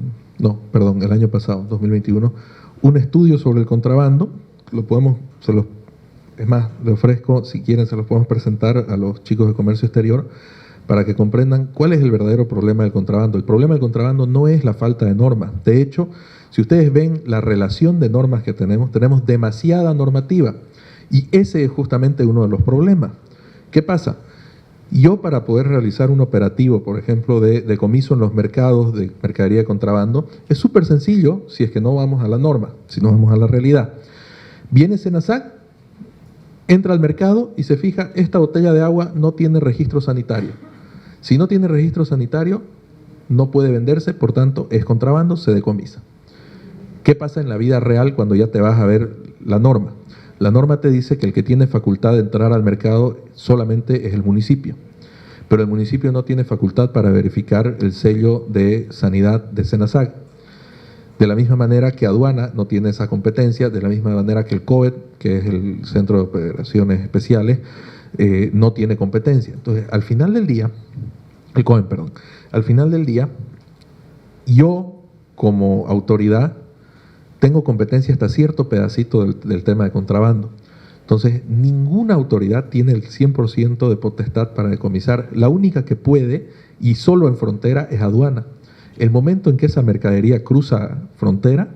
año pasado, 2021, un estudio sobre el contrabando. Es más, le ofrezco, si quieren, se los podemos presentar a los chicos de comercio exterior para que comprendan cuál es el verdadero problema del contrabando. El problema del contrabando no es la falta de normas. De hecho, si ustedes ven la relación de normas que tenemos demasiada normativa. Y ese es justamente uno de los problemas. ¿Qué pasa? Yo, para poder realizar un operativo, por ejemplo, de decomiso en los mercados de mercadería de contrabando, es súper sencillo si es que no vamos a la norma, si no vamos a la realidad. Viene SENASAC, entra al mercado y se fija, esta botella de agua no tiene registro sanitario. Si no tiene registro sanitario, no puede venderse, por tanto, es contrabando, se decomisa. ¿Qué pasa en la vida real cuando ya te vas a ver la norma? La norma te dice que el que tiene facultad de entrar al mercado solamente es el municipio, pero el municipio no tiene facultad para verificar el sello de sanidad de SENASAC. De la misma manera que aduana no tiene esa competencia, de la misma manera que el COET, que es el Centro de Operaciones Especiales, no tiene competencia. Entonces, al final del día, yo como autoridad tengo competencia hasta cierto pedacito del tema de contrabando. Entonces, ninguna autoridad tiene el 100% de potestad para decomisar. La única que puede, y solo en frontera, es aduana. El momento en que esa mercadería cruza frontera,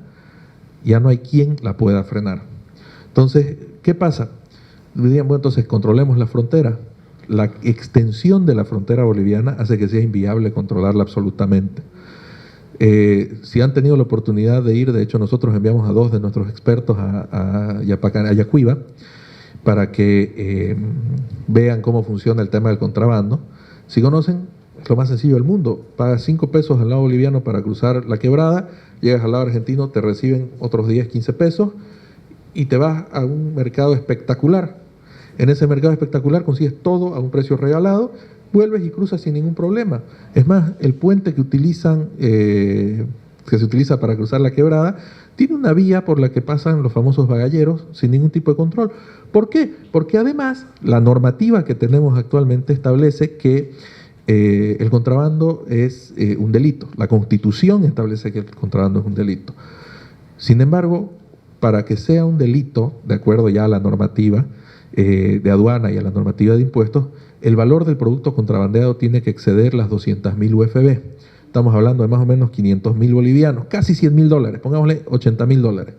ya no hay quien la pueda frenar. Entonces, ¿qué pasa? Dirían, bueno, entonces controlemos la frontera. La extensión de la frontera boliviana hace que sea inviable controlarla absolutamente. Si han tenido la oportunidad de ir, de hecho nosotros enviamos a 2 de nuestros expertos a Yacuiba para que vean cómo funciona el tema del contrabando. Si conocen, es lo más sencillo del mundo. Pagas 5 pesos al lado boliviano para cruzar la quebrada, llegas al lado argentino, te reciben otros 10, 15 pesos y te vas a un mercado espectacular. En ese mercado espectacular consigues todo a un precio regalado, vuelves y cruzas sin ningún problema. Es más, el puente que se utiliza para cruzar la quebrada tiene una vía por la que pasan los famosos bagalleros sin ningún tipo de control, ¿Por qué? Porque además la normativa que tenemos actualmente establece que el contrabando es un delito. La Constitución establece que el contrabando es un delito. Sin embargo, para que sea un delito, de acuerdo ya a la normativa de aduana y a la normativa de impuestos, el valor del producto contrabandeado tiene que exceder las 200.000 UFB. Estamos hablando de más o menos 500.000 bolivianos, casi $100.000, pongámosle $80.000.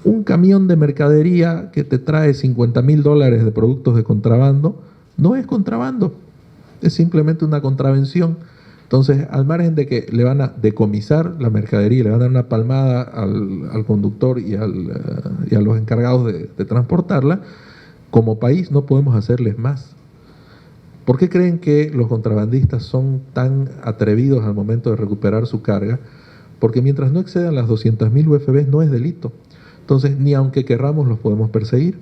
Un camión de mercadería que te trae $50.000 de productos de contrabando no es contrabando, es simplemente una contravención. Entonces, al margen de que le van a decomisar la mercadería, le van a dar una palmada al conductor y a los encargados de transportarla, como país no podemos hacerles más. ¿Por qué creen que los contrabandistas son tan atrevidos al momento de recuperar su carga? Porque mientras no excedan las 200.000 UFB no es delito. Entonces, ni aunque querramos los podemos perseguir.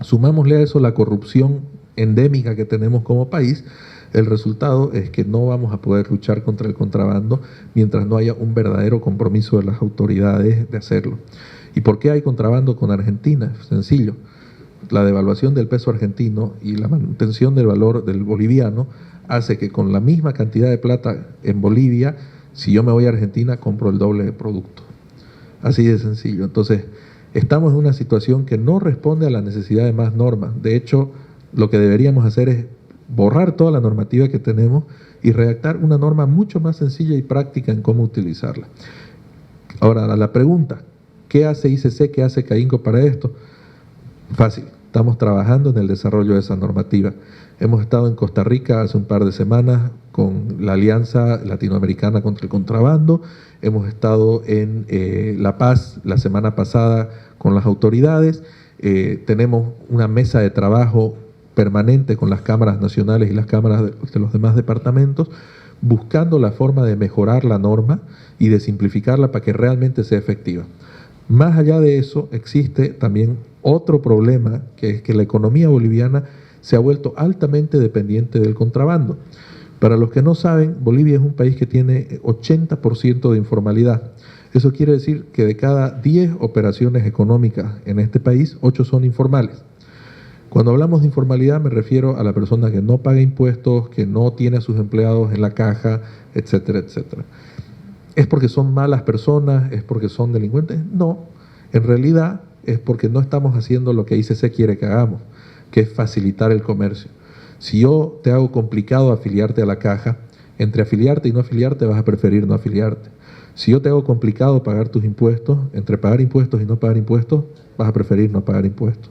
Sumámosle a eso la corrupción endémica que tenemos como país, el resultado es que no vamos a poder luchar contra el contrabando mientras no haya un verdadero compromiso de las autoridades de hacerlo. ¿Y por qué hay contrabando con Argentina? Sencillo. La devaluación del peso argentino y la mantención del valor del boliviano hace que con la misma cantidad de plata en Bolivia, si yo me voy a Argentina, compro el doble de producto. Así de sencillo. Entonces, estamos en una situación que no responde a la necesidad de más normas. De hecho, lo que deberíamos hacer es borrar toda la normativa que tenemos y redactar una norma mucho más sencilla y práctica en cómo utilizarla. Ahora, la pregunta, ¿qué hace ICC, qué hace CAINCO para esto? Fácil, estamos trabajando en el desarrollo de esa normativa. Hemos estado en Costa Rica hace un par de semanas con la Alianza Latinoamericana contra el Contrabando, hemos estado en La Paz la semana pasada con las autoridades, tenemos una mesa de trabajo permanente con las cámaras nacionales y las cámaras de los demás departamentos, buscando la forma de mejorar la norma y de simplificarla para que realmente sea efectiva. Más allá de eso, existe también otro problema, que es que la economía boliviana se ha vuelto altamente dependiente del contrabando. Para los que no saben, Bolivia es un país que tiene 80% de informalidad. Eso quiere decir que de cada 10 operaciones económicas en este país, 8 son informales. Cuando hablamos de informalidad me refiero a la persona que no paga impuestos, que no tiene a sus empleados en la caja, etcétera, etcétera. ¿Es porque son malas personas? ¿Es porque son delincuentes? No, en realidad es porque no estamos haciendo lo que ICC quiere que hagamos, que es facilitar el comercio. Si yo te hago complicado afiliarte a la caja, entre afiliarte y no afiliarte vas a preferir no afiliarte. Si yo te hago complicado pagar tus impuestos, entre pagar impuestos y no pagar impuestos, vas a preferir no pagar impuestos.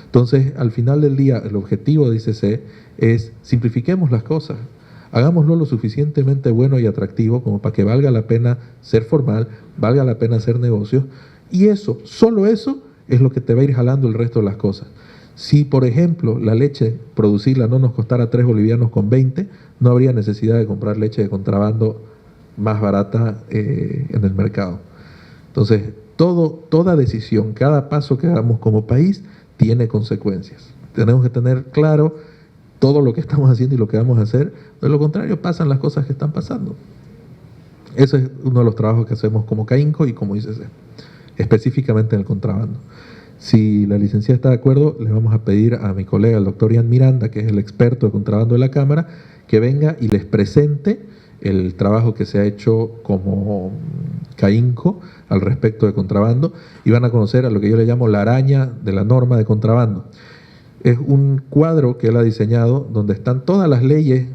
Entonces, al final del día, el objetivo de ICC es simplifiquemos las cosas, hagámoslo lo suficientemente bueno y atractivo como para que valga la pena ser formal, valga la pena hacer negocios, y eso, solo eso, es lo que te va a ir jalando el resto de las cosas. Si, por ejemplo, la leche, producirla no nos costara 3 bolivianos con 20, no habría necesidad de comprar leche de contrabando más barata en el mercado. Entonces, toda decisión, cada paso que hagamos como país, tiene consecuencias. Tenemos que tener claro todo lo que estamos haciendo y lo que vamos a hacer. De lo contrario, pasan las cosas que están pasando. Ese es uno de los trabajos que hacemos como CAINCO y como ICC, específicamente en el contrabando. Si la licenciada está de acuerdo, le vamos a pedir a mi colega, el doctor Ian Miranda, que es el experto de contrabando de la Cámara, que venga y les presente el trabajo que se ha hecho como CAINCO al respecto de contrabando, y van a conocer a lo que yo le llamo la araña de la norma de contrabando. Es un cuadro que él ha diseñado donde están todas las leyes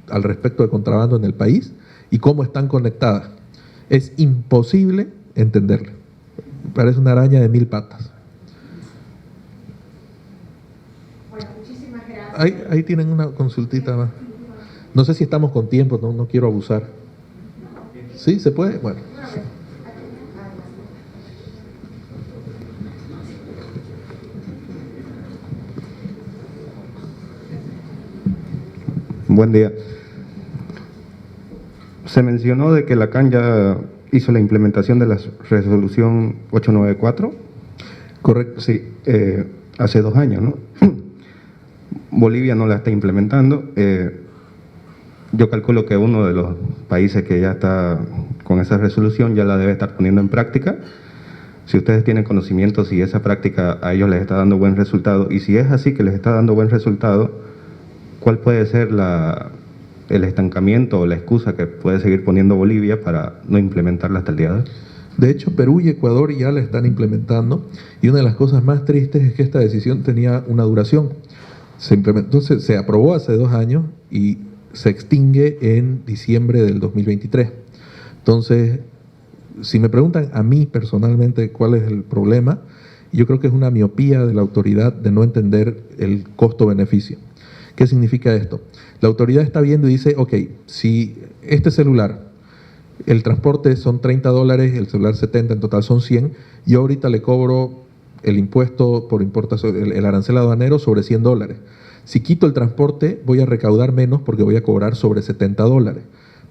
al respecto de contrabando en el país y cómo están conectadas. Es imposible entenderlo. Parece una araña de 1000 patas. Bueno, muchísimas gracias. Ahí tienen una consultita más. No sé si estamos con tiempo, no quiero abusar. ¿Sí? ¿Se puede? Bueno. Buen día. Se mencionó de que la CAN ya hizo la implementación de la resolución 894. Correcto. Sí, hace 2 años, ¿no? Bolivia no la está implementando. Yo calculo que uno de los países que ya está con esa resolución ya la debe estar poniendo en práctica. si ustedes tienen conocimiento, si esa práctica a ellos les está dando buen resultado, y si es así que les está dando buen resultado, ¿cuál puede ser el estancamiento o la excusa que puede seguir poniendo Bolivia para no implementarla hasta el día de hoy? De hecho, Perú y Ecuador ya la están implementando, y una de las cosas más tristes es que esta decisión tenía una duración. Se aprobó hace 2 años y se extingue en diciembre del 2023. Entonces, si me preguntan a mí personalmente cuál es el problema, yo creo que es una miopía de la autoridad de no entender el costo-beneficio. ¿Qué significa esto? La autoridad está viendo y dice, ok, si este celular, el transporte son $30, el celular 70, en total son 100, yo ahorita le cobro el impuesto por importación, el arancel aduanero sobre $100. Si quito el transporte, voy a recaudar menos porque voy a cobrar sobre $70.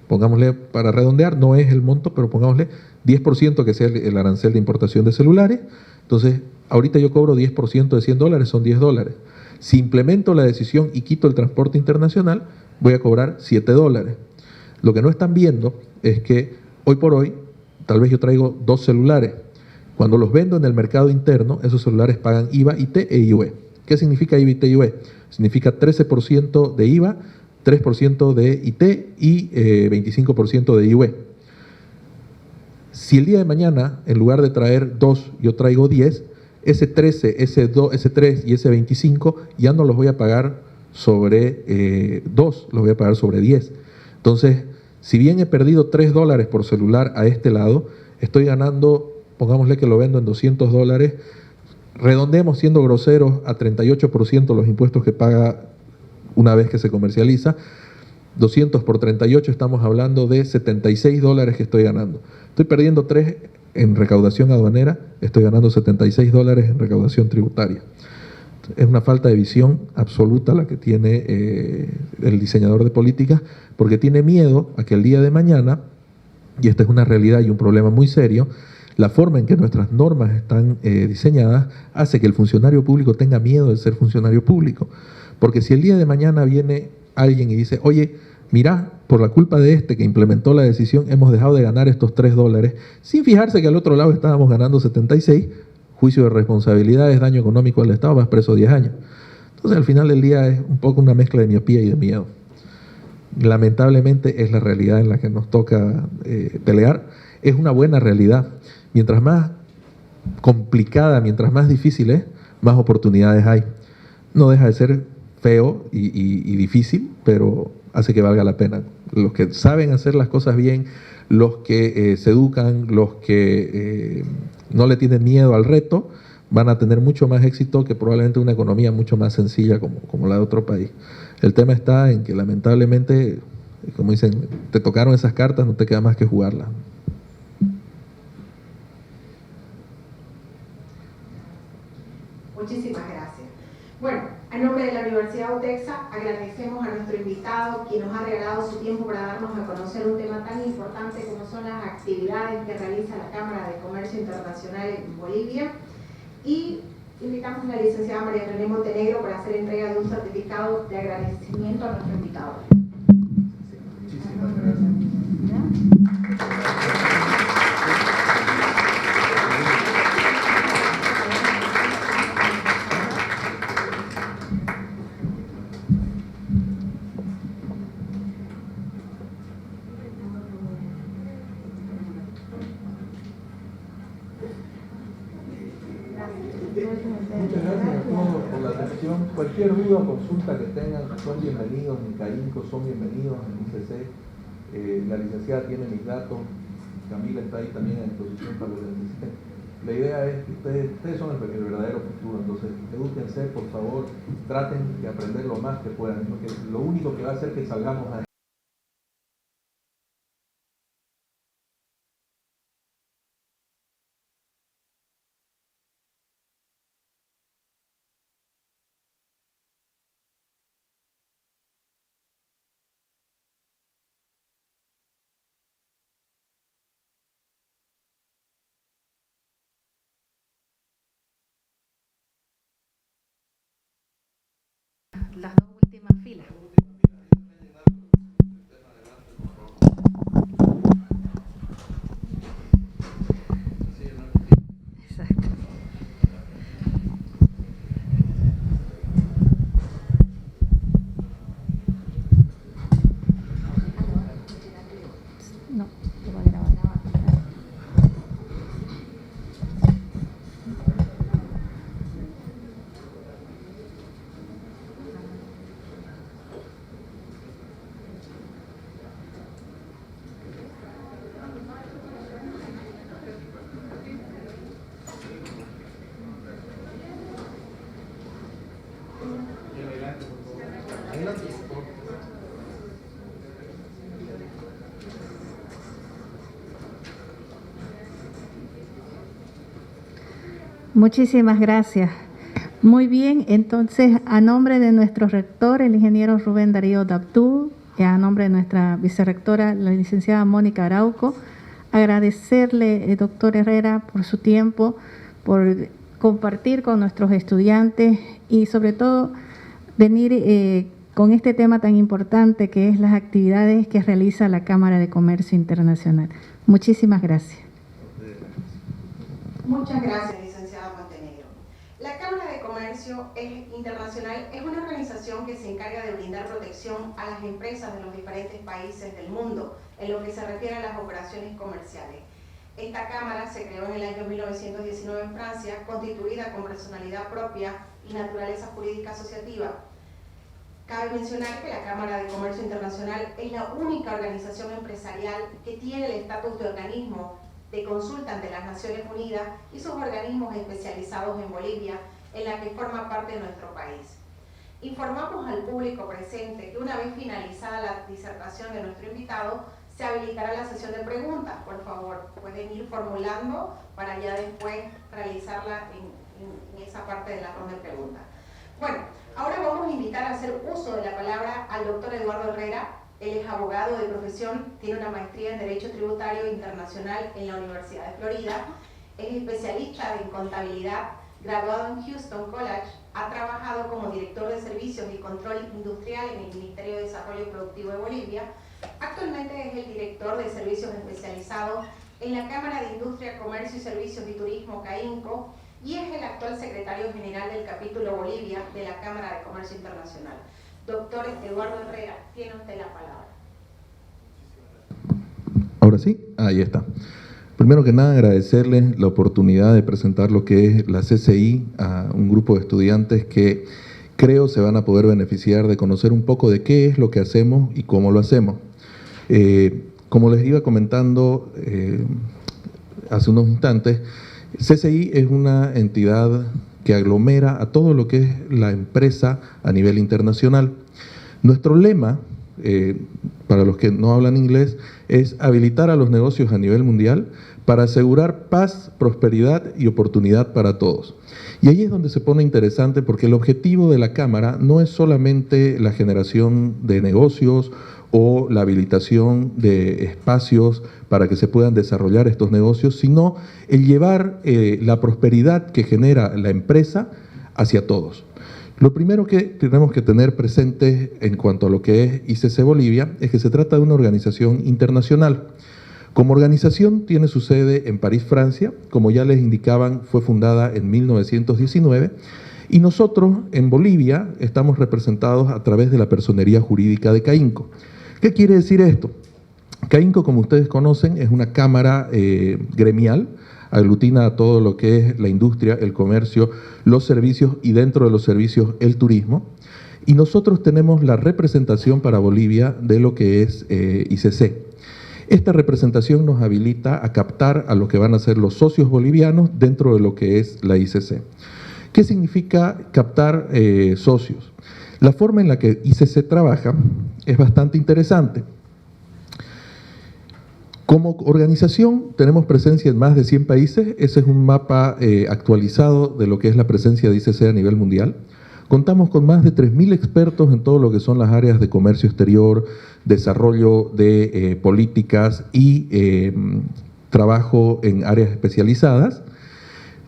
Pongámosle, para redondear, no es el monto, pero pongámosle 10% que sea el arancel de importación de celulares. Entonces, ahorita yo cobro 10% de $100, son $10. Si implemento la decisión y quito el transporte internacional, voy a cobrar $7. Lo que no están viendo es que hoy por hoy, tal vez yo traigo 2 celulares. Cuando los vendo en el mercado interno, esos celulares pagan IVA, IT e IUE. ¿Qué significa IVA, IT e IUE? Significa 13% de IVA, 3% de IT y 25% de IUE. Si el día de mañana, en lugar de traer 2, yo traigo 10, ese 13, ese 2, ese 3 y ese 25 ya no los voy a pagar sobre 2, los voy a pagar sobre 10. Entonces, si bien he perdido $3 por celular a este lado, estoy ganando, pongámosle que lo vendo en $200, redondeemos siendo groseros a 38% los impuestos que paga una vez que se comercializa. 200 por 38, estamos hablando de $76 que estoy ganando. Estoy perdiendo 3 en recaudación aduanera, estoy ganando $76 en recaudación tributaria. Es una falta de visión absoluta la que tiene el diseñador de políticas, porque tiene miedo a que el día de mañana, y esta es una realidad y un problema muy serio, la forma en que nuestras normas están diseñadas hace que el funcionario público tenga miedo de ser funcionario público. Porque si el día de mañana viene alguien y dice, oye, mira, por la culpa de este que implementó la decisión, hemos dejado de ganar estos $3, sin fijarse que al otro lado estábamos ganando 76, juicio de responsabilidades, daño económico al Estado, vas preso 10 años. Entonces, al final del día es un poco una mezcla de miopía y de miedo. Lamentablemente es la realidad en la que nos toca pelear. Es una buena realidad. Mientras más complicada, mientras más difícil es, más oportunidades hay. No deja de ser feo y difícil, pero hace que valga la pena. Los que saben hacer las cosas bien, los que se educan, los que no le tienen miedo al reto, van a tener mucho más éxito que probablemente una economía mucho más sencilla como la de otro país. El tema está en que lamentablemente, como dicen, te tocaron esas cartas, no te queda más que jugarlas. Muchísimas gracias. Bueno, en nombre de la Universidad UTEXA agradecemos a nuestro invitado quien nos ha regalado su tiempo para darnos a conocer un tema tan importante como son las actividades que realiza la Cámara de Comercio Internacional en Bolivia, y invitamos a la licenciada María René Montenegro para hacer entrega de un certificado de agradecimiento a nuestro invitado. Muchísimas gracias. Muchas gracias a todos por la atención. Cualquier duda o consulta que tengan, son bienvenidos en CAINCO, son bienvenidos en ICC. La licenciada tiene mis datos, Camila está ahí también a disposición para lo que necesiten. La idea es que ustedes son el verdadero futuro, entonces edúquense, por favor, traten de aprender lo más que puedan, porque lo único que va a hacer que salgamos a las 2 últimas filas. Muchísimas gracias. Muy bien, entonces, a nombre de nuestro rector, el ingeniero Rubén Darío Dabdú, y a nombre de nuestra vicerrectora, la licenciada Mónica Arauco, agradecerle, doctor Herrera, por su tiempo, por compartir con nuestros estudiantes y sobre todo venir con este tema tan importante que es las actividades que realiza la Cámara de Comercio Internacional. Muchísimas gracias. Muchas gracias, licenciada Montenegro. La Cámara de Comercio Internacional es una organización que se encarga de brindar protección a las empresas de los diferentes países del mundo en lo que se refiere a las operaciones comerciales. Esta Cámara se creó en el año 1919 en Francia, constituida con personalidad propia y naturaleza jurídica asociativa. Cabe mencionar que la Cámara de Comercio Internacional es la única organización empresarial que tiene el estatus de organismo de consulta ante las Naciones Unidas y sus organismos especializados en Bolivia, en la que forma parte de nuestro país. Informamos al público presente que una vez finalizada la disertación de nuestro invitado, se habilitará la sesión de preguntas. Por favor, pueden ir formulando para ya después realizarla en esa parte de la ronda de preguntas. Bueno, ahora vamos a invitar a hacer uso de la palabra al doctor Eduardo Herrera. Él es abogado de profesión, tiene una maestría en Derecho Tributario Internacional en la Universidad de Florida, es especialista en contabilidad, graduado en Houston College, ha trabajado como director de servicios y control industrial en el Ministerio de Desarrollo Productivo de Bolivia. Actualmente es el director de servicios especializados en la Cámara de Industria, Comercio y Servicios y Turismo, CAINCO, y es el actual secretario general del capítulo Bolivia de la Cámara de Comercio Internacional. Doctor Eduardo Herrera, tiene usted la palabra. Ahora sí, ahí está. Primero que nada, agradecerles la oportunidad de presentar lo que es la CCI a un grupo de estudiantes que creo se van a poder beneficiar de conocer un poco de qué es lo que hacemos y cómo lo hacemos. Como les iba comentando hace unos instantes, CCI es una entidad que aglomera a todo lo que es la empresa a nivel internacional. Nuestro lema, para los que no hablan inglés, es habilitar a los negocios a nivel mundial para asegurar paz, prosperidad y oportunidad para todos. Y ahí es donde se pone interesante porque el objetivo de la Cámara no es solamente la generación de negocios o la habilitación de espacios para que se puedan desarrollar estos negocios, sino el llevar la prosperidad que genera la empresa hacia todos. Lo primero que tenemos que tener presente en cuanto a lo que es ICC Bolivia es que se trata de una organización internacional. Como organización tiene su sede en París, Francia, como ya les indicaban, fue fundada en 1919, y nosotros en Bolivia estamos representados a través de la personería jurídica de CAINCO. ¿Qué quiere decir esto? CAINCO, como ustedes conocen, es una cámara gremial, aglutina a todo lo que es la industria, el comercio, los servicios y dentro de los servicios el turismo. Y nosotros tenemos la representación para Bolivia de lo que es ICC. Esta representación nos habilita a captar a lo que van a ser los socios bolivianos dentro de lo que es la ICC. ¿Qué significa captar socios? La forma en la que ICC trabaja es bastante interesante. Como organización tenemos presencia en más de 100 países, ese es un mapa actualizado de lo que es la presencia de ICC a nivel mundial. Contamos con más de 3.000 expertos en todo lo que son las áreas de comercio exterior, desarrollo de políticas y trabajo en áreas especializadas.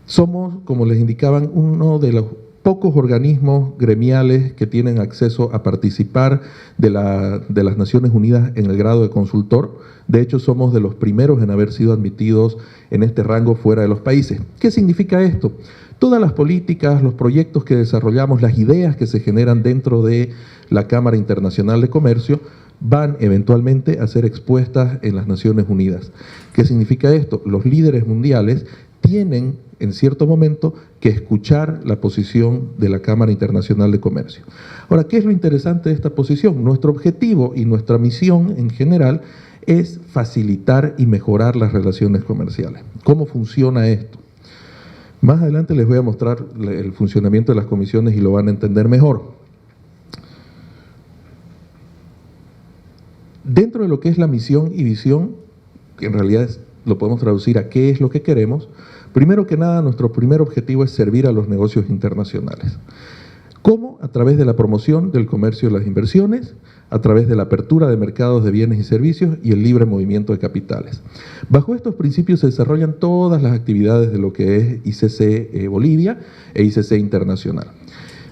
Somos, como les indicaban, uno de los pocos organismos gremiales que tienen acceso a participar de las Naciones Unidas en el grado de consultor. De hecho, somos de los primeros en haber sido admitidos en este rango fuera de los países. ¿Qué significa esto? Todas las políticas, los proyectos que desarrollamos, las ideas que se generan dentro de la Cámara Internacional de Comercio van eventualmente a ser expuestas en las Naciones Unidas. ¿Qué significa esto? Los líderes mundiales tienen en cierto momento que escuchar la posición de la Cámara Internacional de Comercio. Ahora, ¿qué es lo interesante de esta posición? Nuestro objetivo y nuestra misión en general es facilitar y mejorar las relaciones comerciales. ¿Cómo funciona esto? Más adelante les voy a mostrar el funcionamiento de las comisiones y lo van a entender mejor. Dentro de lo que es la misión y visión, que en realidad lo podemos traducir a qué es lo que queremos, Primero que nada, nuestro primer objetivo es servir a los negocios internacionales. ¿Cómo? A través de la promoción del comercio y las inversiones, a través de la apertura de mercados de bienes y servicios y el libre movimiento de capitales. Bajo estos principios se desarrollan todas las actividades de lo que es ICC Bolivia e ICC Internacional.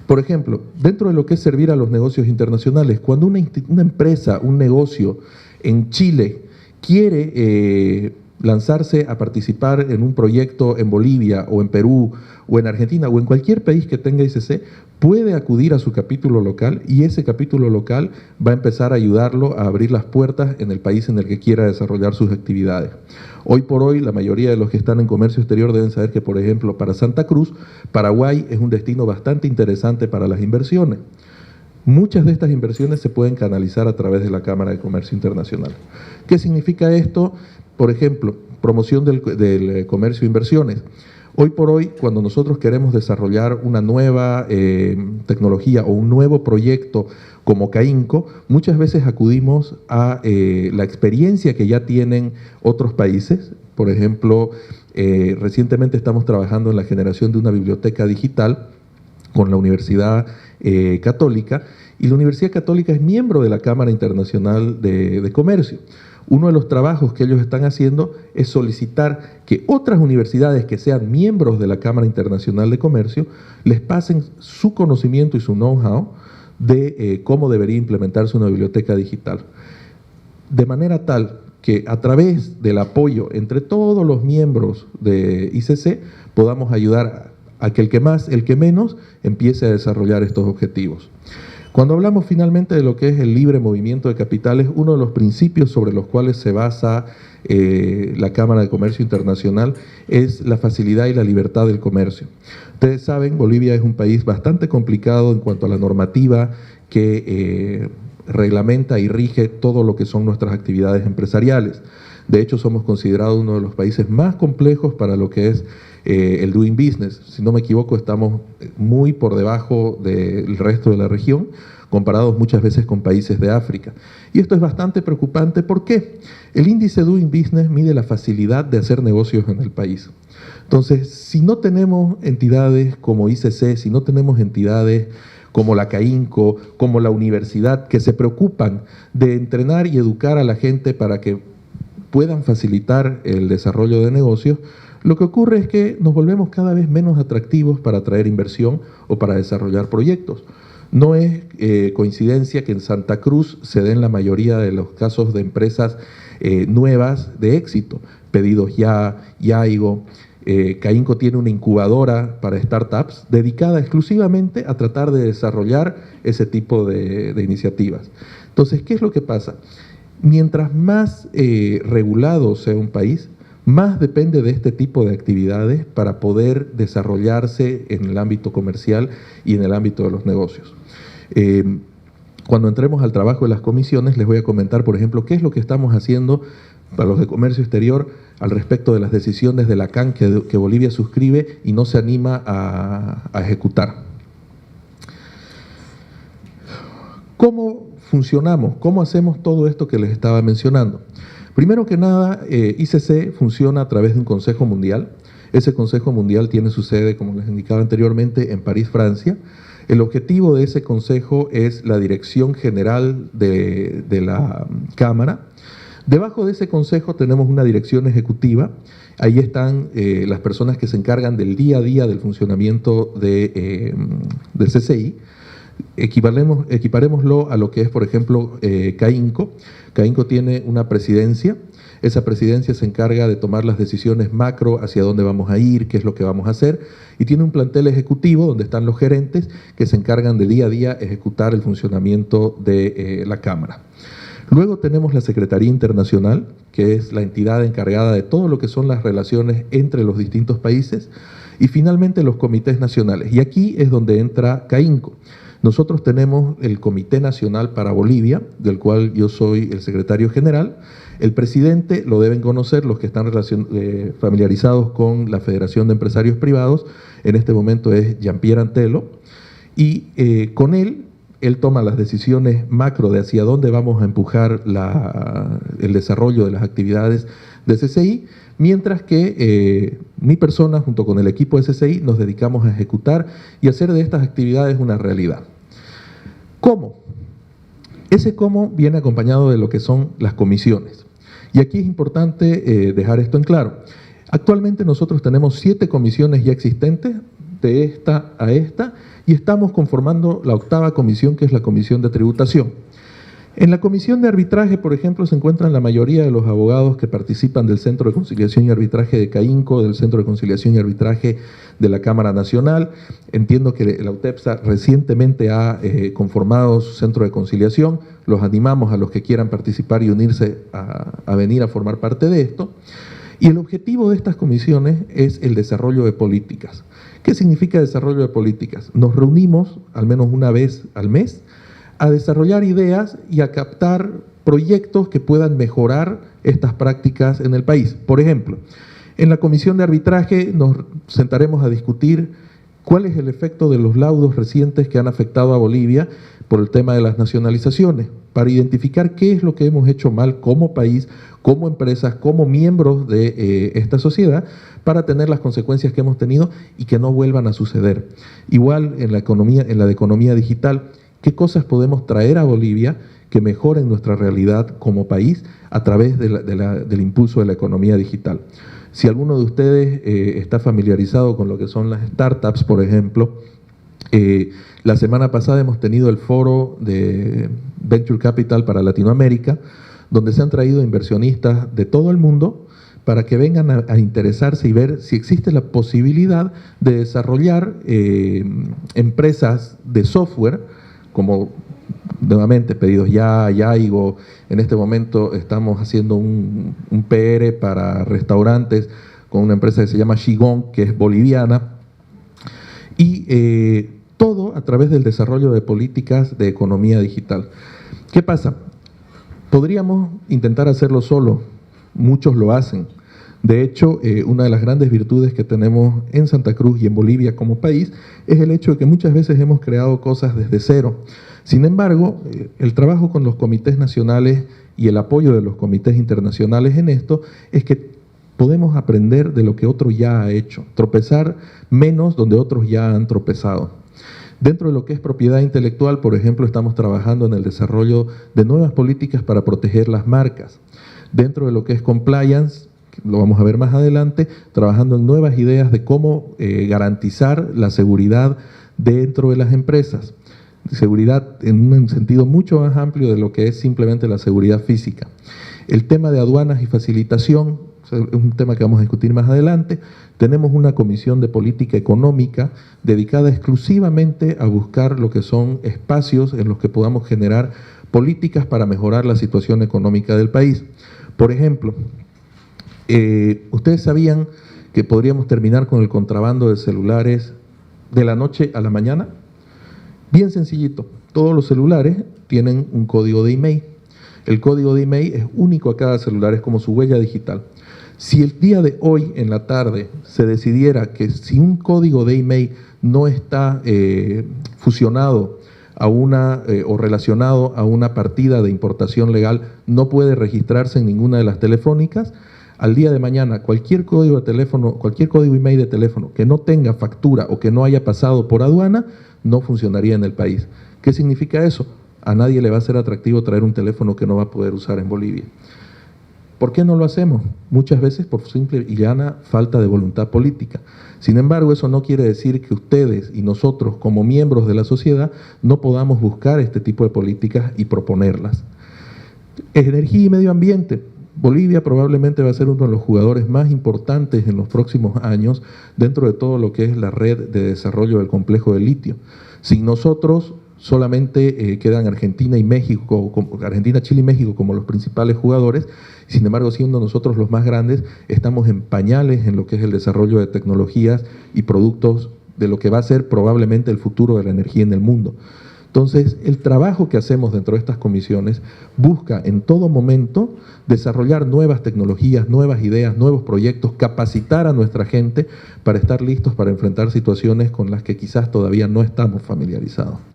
Por ejemplo, dentro de lo que es servir a los negocios internacionales, cuando una empresa, un negocio en Chile quiere lanzarse a participar en un proyecto en Bolivia o en Perú o en Argentina o en cualquier país que tenga ICC, puede acudir a su capítulo local y ese capítulo local va a empezar a ayudarlo a abrir las puertas en el país en el que quiera desarrollar sus actividades. Hoy por hoy, la mayoría de los que están en comercio exterior deben saber que, por ejemplo, para Santa Cruz, Paraguay es un destino bastante interesante para las inversiones. Muchas de estas inversiones se pueden canalizar a través de la Cámara de Comercio Internacional. ¿Qué significa esto? Por ejemplo, promoción del comercio e inversiones. Hoy por hoy, cuando nosotros queremos desarrollar una nueva tecnología o un nuevo proyecto como CAINCO, muchas veces acudimos a la experiencia que ya tienen otros países. Por ejemplo, recientemente estamos trabajando en la generación de una biblioteca digital con la Universidad Católica, y la Universidad Católica es miembro de la Cámara Internacional de Comercio. Uno de los trabajos que ellos están haciendo es solicitar que otras universidades que sean miembros de la Cámara Internacional de Comercio les pasen su conocimiento y su know-how de cómo debería implementarse una biblioteca digital. De manera tal que a través del apoyo entre todos los miembros de ICC podamos ayudar a que el que más, el que menos, empiece a desarrollar estos objetivos. Cuando hablamos finalmente de lo que es el libre movimiento de capitales, uno de los principios sobre los cuales se basa la Cámara de Comercio Internacional es la facilidad y la libertad del comercio. Ustedes saben, Bolivia es un país bastante complicado en cuanto a la normativa que reglamenta y rige todo lo que son nuestras actividades empresariales. De hecho, somos considerados uno de los países más complejos para lo que es el doing business. Si no me equivoco, estamos muy por debajo del resto de la región, comparados muchas veces con países de África. Y esto es bastante preocupante. ¿Por qué? El índice Doing Business mide la facilidad de hacer negocios en el país. Entonces, si no tenemos entidades como ICC, si no tenemos entidades como la CAINCO, como la universidad, que se preocupan de entrenar y educar a la gente para que puedan facilitar el desarrollo de negocios, lo que ocurre es que nos volvemos cada vez menos atractivos para atraer inversión o para desarrollar proyectos. No es coincidencia que en Santa Cruz se den la mayoría de los casos de empresas nuevas de éxito. Pedidos Ya, Yaigo, CAINCO tiene una incubadora para startups dedicada exclusivamente a tratar de desarrollar ese tipo de iniciativas. Entonces, ¿qué es lo que pasa? Mientras más regulado sea un país, más depende de este tipo de actividades para poder desarrollarse en el ámbito comercial y en el ámbito de los negocios. Cuando entremos al trabajo de las comisiones, les voy a comentar, por ejemplo, qué es lo que estamos haciendo para los de comercio exterior al respecto de las decisiones de la CAN que Bolivia suscribe y no se anima a ejecutar. ¿Cómo funcionamos? ¿Cómo hacemos todo esto que les estaba mencionando? Primero que nada, ICC funciona a través de un Consejo Mundial. Ese Consejo Mundial tiene su sede, como les indicaba anteriormente, en París, Francia. El objetivo de ese consejo es la dirección general de la Cámara. Debajo de ese consejo tenemos una dirección ejecutiva. Ahí están las personas que se encargan del día a día del funcionamiento del CCI. Equiparémoslo a lo que es, por ejemplo, CAINCO. CAINCO tiene una presidencia. Esa presidencia se encarga de tomar las decisiones macro, hacia dónde vamos a ir, qué es lo que vamos a hacer, y tiene un plantel ejecutivo donde están los gerentes que se encargan de día a día ejecutar el funcionamiento de la Cámara. Luego tenemos la Secretaría Internacional, que es la entidad encargada de todo lo que son las relaciones entre los distintos países, y finalmente los comités nacionales. Y aquí es donde entra CAINCO. Nosotros tenemos el Comité Nacional para Bolivia, del cual yo soy el secretario general. El presidente lo deben conocer los que están familiarizados con la Federación de Empresarios Privados. En este momento es Jean-Pierre Antelo. Y con él toma las decisiones macro de hacia dónde vamos a empujar el desarrollo de las actividades de CCI, mientras que mi persona, junto con el equipo SCI, nos dedicamos a ejecutar y hacer de estas actividades una realidad. ¿Cómo? Ese cómo viene acompañado de lo que son las comisiones. Y aquí es importante dejar esto en claro. Actualmente nosotros tenemos 7 comisiones ya existentes, de esta a esta, y estamos conformando la 8ª comisión, que es la Comisión de Tributación. En la Comisión de Arbitraje, por ejemplo, se encuentran la mayoría de los abogados que participan del Centro de Conciliación y Arbitraje de CAINCO, del Centro de Conciliación y Arbitraje de la Cámara Nacional. Entiendo que la UTEPSA recientemente ha conformado su Centro de Conciliación. Los animamos a los que quieran participar y unirse a venir a formar parte de esto. Y el objetivo de estas comisiones es el desarrollo de políticas. ¿Qué significa desarrollo de políticas? Nos reunimos al menos una vez al mes a desarrollar ideas y a captar proyectos que puedan mejorar estas prácticas en el país. Por ejemplo, en la Comisión de Arbitraje nos sentaremos a discutir cuál es el efecto de los laudos recientes que han afectado a Bolivia por el tema de las nacionalizaciones, para identificar qué es lo que hemos hecho mal como país, como empresas, como miembros de esta sociedad, para tener las consecuencias que hemos tenido y que no vuelvan a suceder. Igual en la de economía digital, ¿qué cosas podemos traer a Bolivia que mejoren nuestra realidad como país a través del impulso de la economía digital? Si alguno de ustedes está familiarizado con lo que son las startups, por ejemplo, la semana pasada hemos tenido el foro de Venture Capital para Latinoamérica, donde se han traído inversionistas de todo el mundo para que vengan a interesarse y ver si existe la posibilidad de desarrollar empresas de software, como nuevamente Pedidos Ya, Yaigo. En este momento estamos haciendo un PR para restaurantes con una empresa que se llama Shigong, que es boliviana, y todo a través del desarrollo de políticas de economía digital. ¿Qué pasa? Podríamos intentar hacerlo solo, muchos lo hacen. De hecho, una de las grandes virtudes que tenemos en Santa Cruz y en Bolivia como país es el hecho de que muchas veces hemos creado cosas desde cero. Sin embargo, el trabajo con los comités nacionales y el apoyo de los comités internacionales en esto es que podemos aprender de lo que otro ya ha hecho, tropezar menos donde otros ya han tropezado. Dentro de lo que es propiedad intelectual, por ejemplo, estamos trabajando en el desarrollo de nuevas políticas para proteger las marcas. Dentro de lo que es compliance, lo vamos a ver más adelante, trabajando en nuevas ideas de cómo garantizar la seguridad dentro de las empresas. Seguridad en un sentido mucho más amplio de lo que es simplemente la seguridad física. El tema de aduanas y facilitación es un tema que vamos a discutir más adelante. Tenemos una comisión de política económica dedicada exclusivamente a buscar lo que son espacios en los que podamos generar políticas para mejorar la situación económica del país. Por ejemplo, ¿ustedes sabían que podríamos terminar con el contrabando de celulares de la noche a la mañana? Bien sencillito, todos los celulares tienen un código de email. El código de email es único a cada celular, es como su huella digital. Si el día de hoy, en la tarde, se decidiera que si un código de email no está fusionado a o relacionado a una partida de importación legal, no puede registrarse en ninguna de las telefónicas, al día de mañana cualquier código de teléfono, cualquier código email de teléfono que no tenga factura o que no haya pasado por aduana, no funcionaría en el país. ¿Qué significa eso? A nadie le va a ser atractivo traer un teléfono que no va a poder usar en Bolivia. ¿Por qué no lo hacemos? Muchas veces por simple y llana falta de voluntad política. Sin embargo, eso no quiere decir que ustedes y nosotros, como miembros de la sociedad, no podamos buscar este tipo de políticas y proponerlas. Energía y medio ambiente. Bolivia probablemente va a ser uno de los jugadores más importantes en los próximos años dentro de todo lo que es la red de desarrollo del complejo de litio. Sin nosotros, solamente quedan Argentina y México, Argentina, Chile y México como los principales jugadores. Sin embargo, siendo nosotros los más grandes, estamos en pañales en lo que es el desarrollo de tecnologías y productos de lo que va a ser probablemente el futuro de la energía en el mundo. Entonces, el trabajo que hacemos dentro de estas comisiones busca en todo momento desarrollar nuevas tecnologías, nuevas ideas, nuevos proyectos, capacitar a nuestra gente para estar listos para enfrentar situaciones con las que quizás todavía no estamos familiarizados.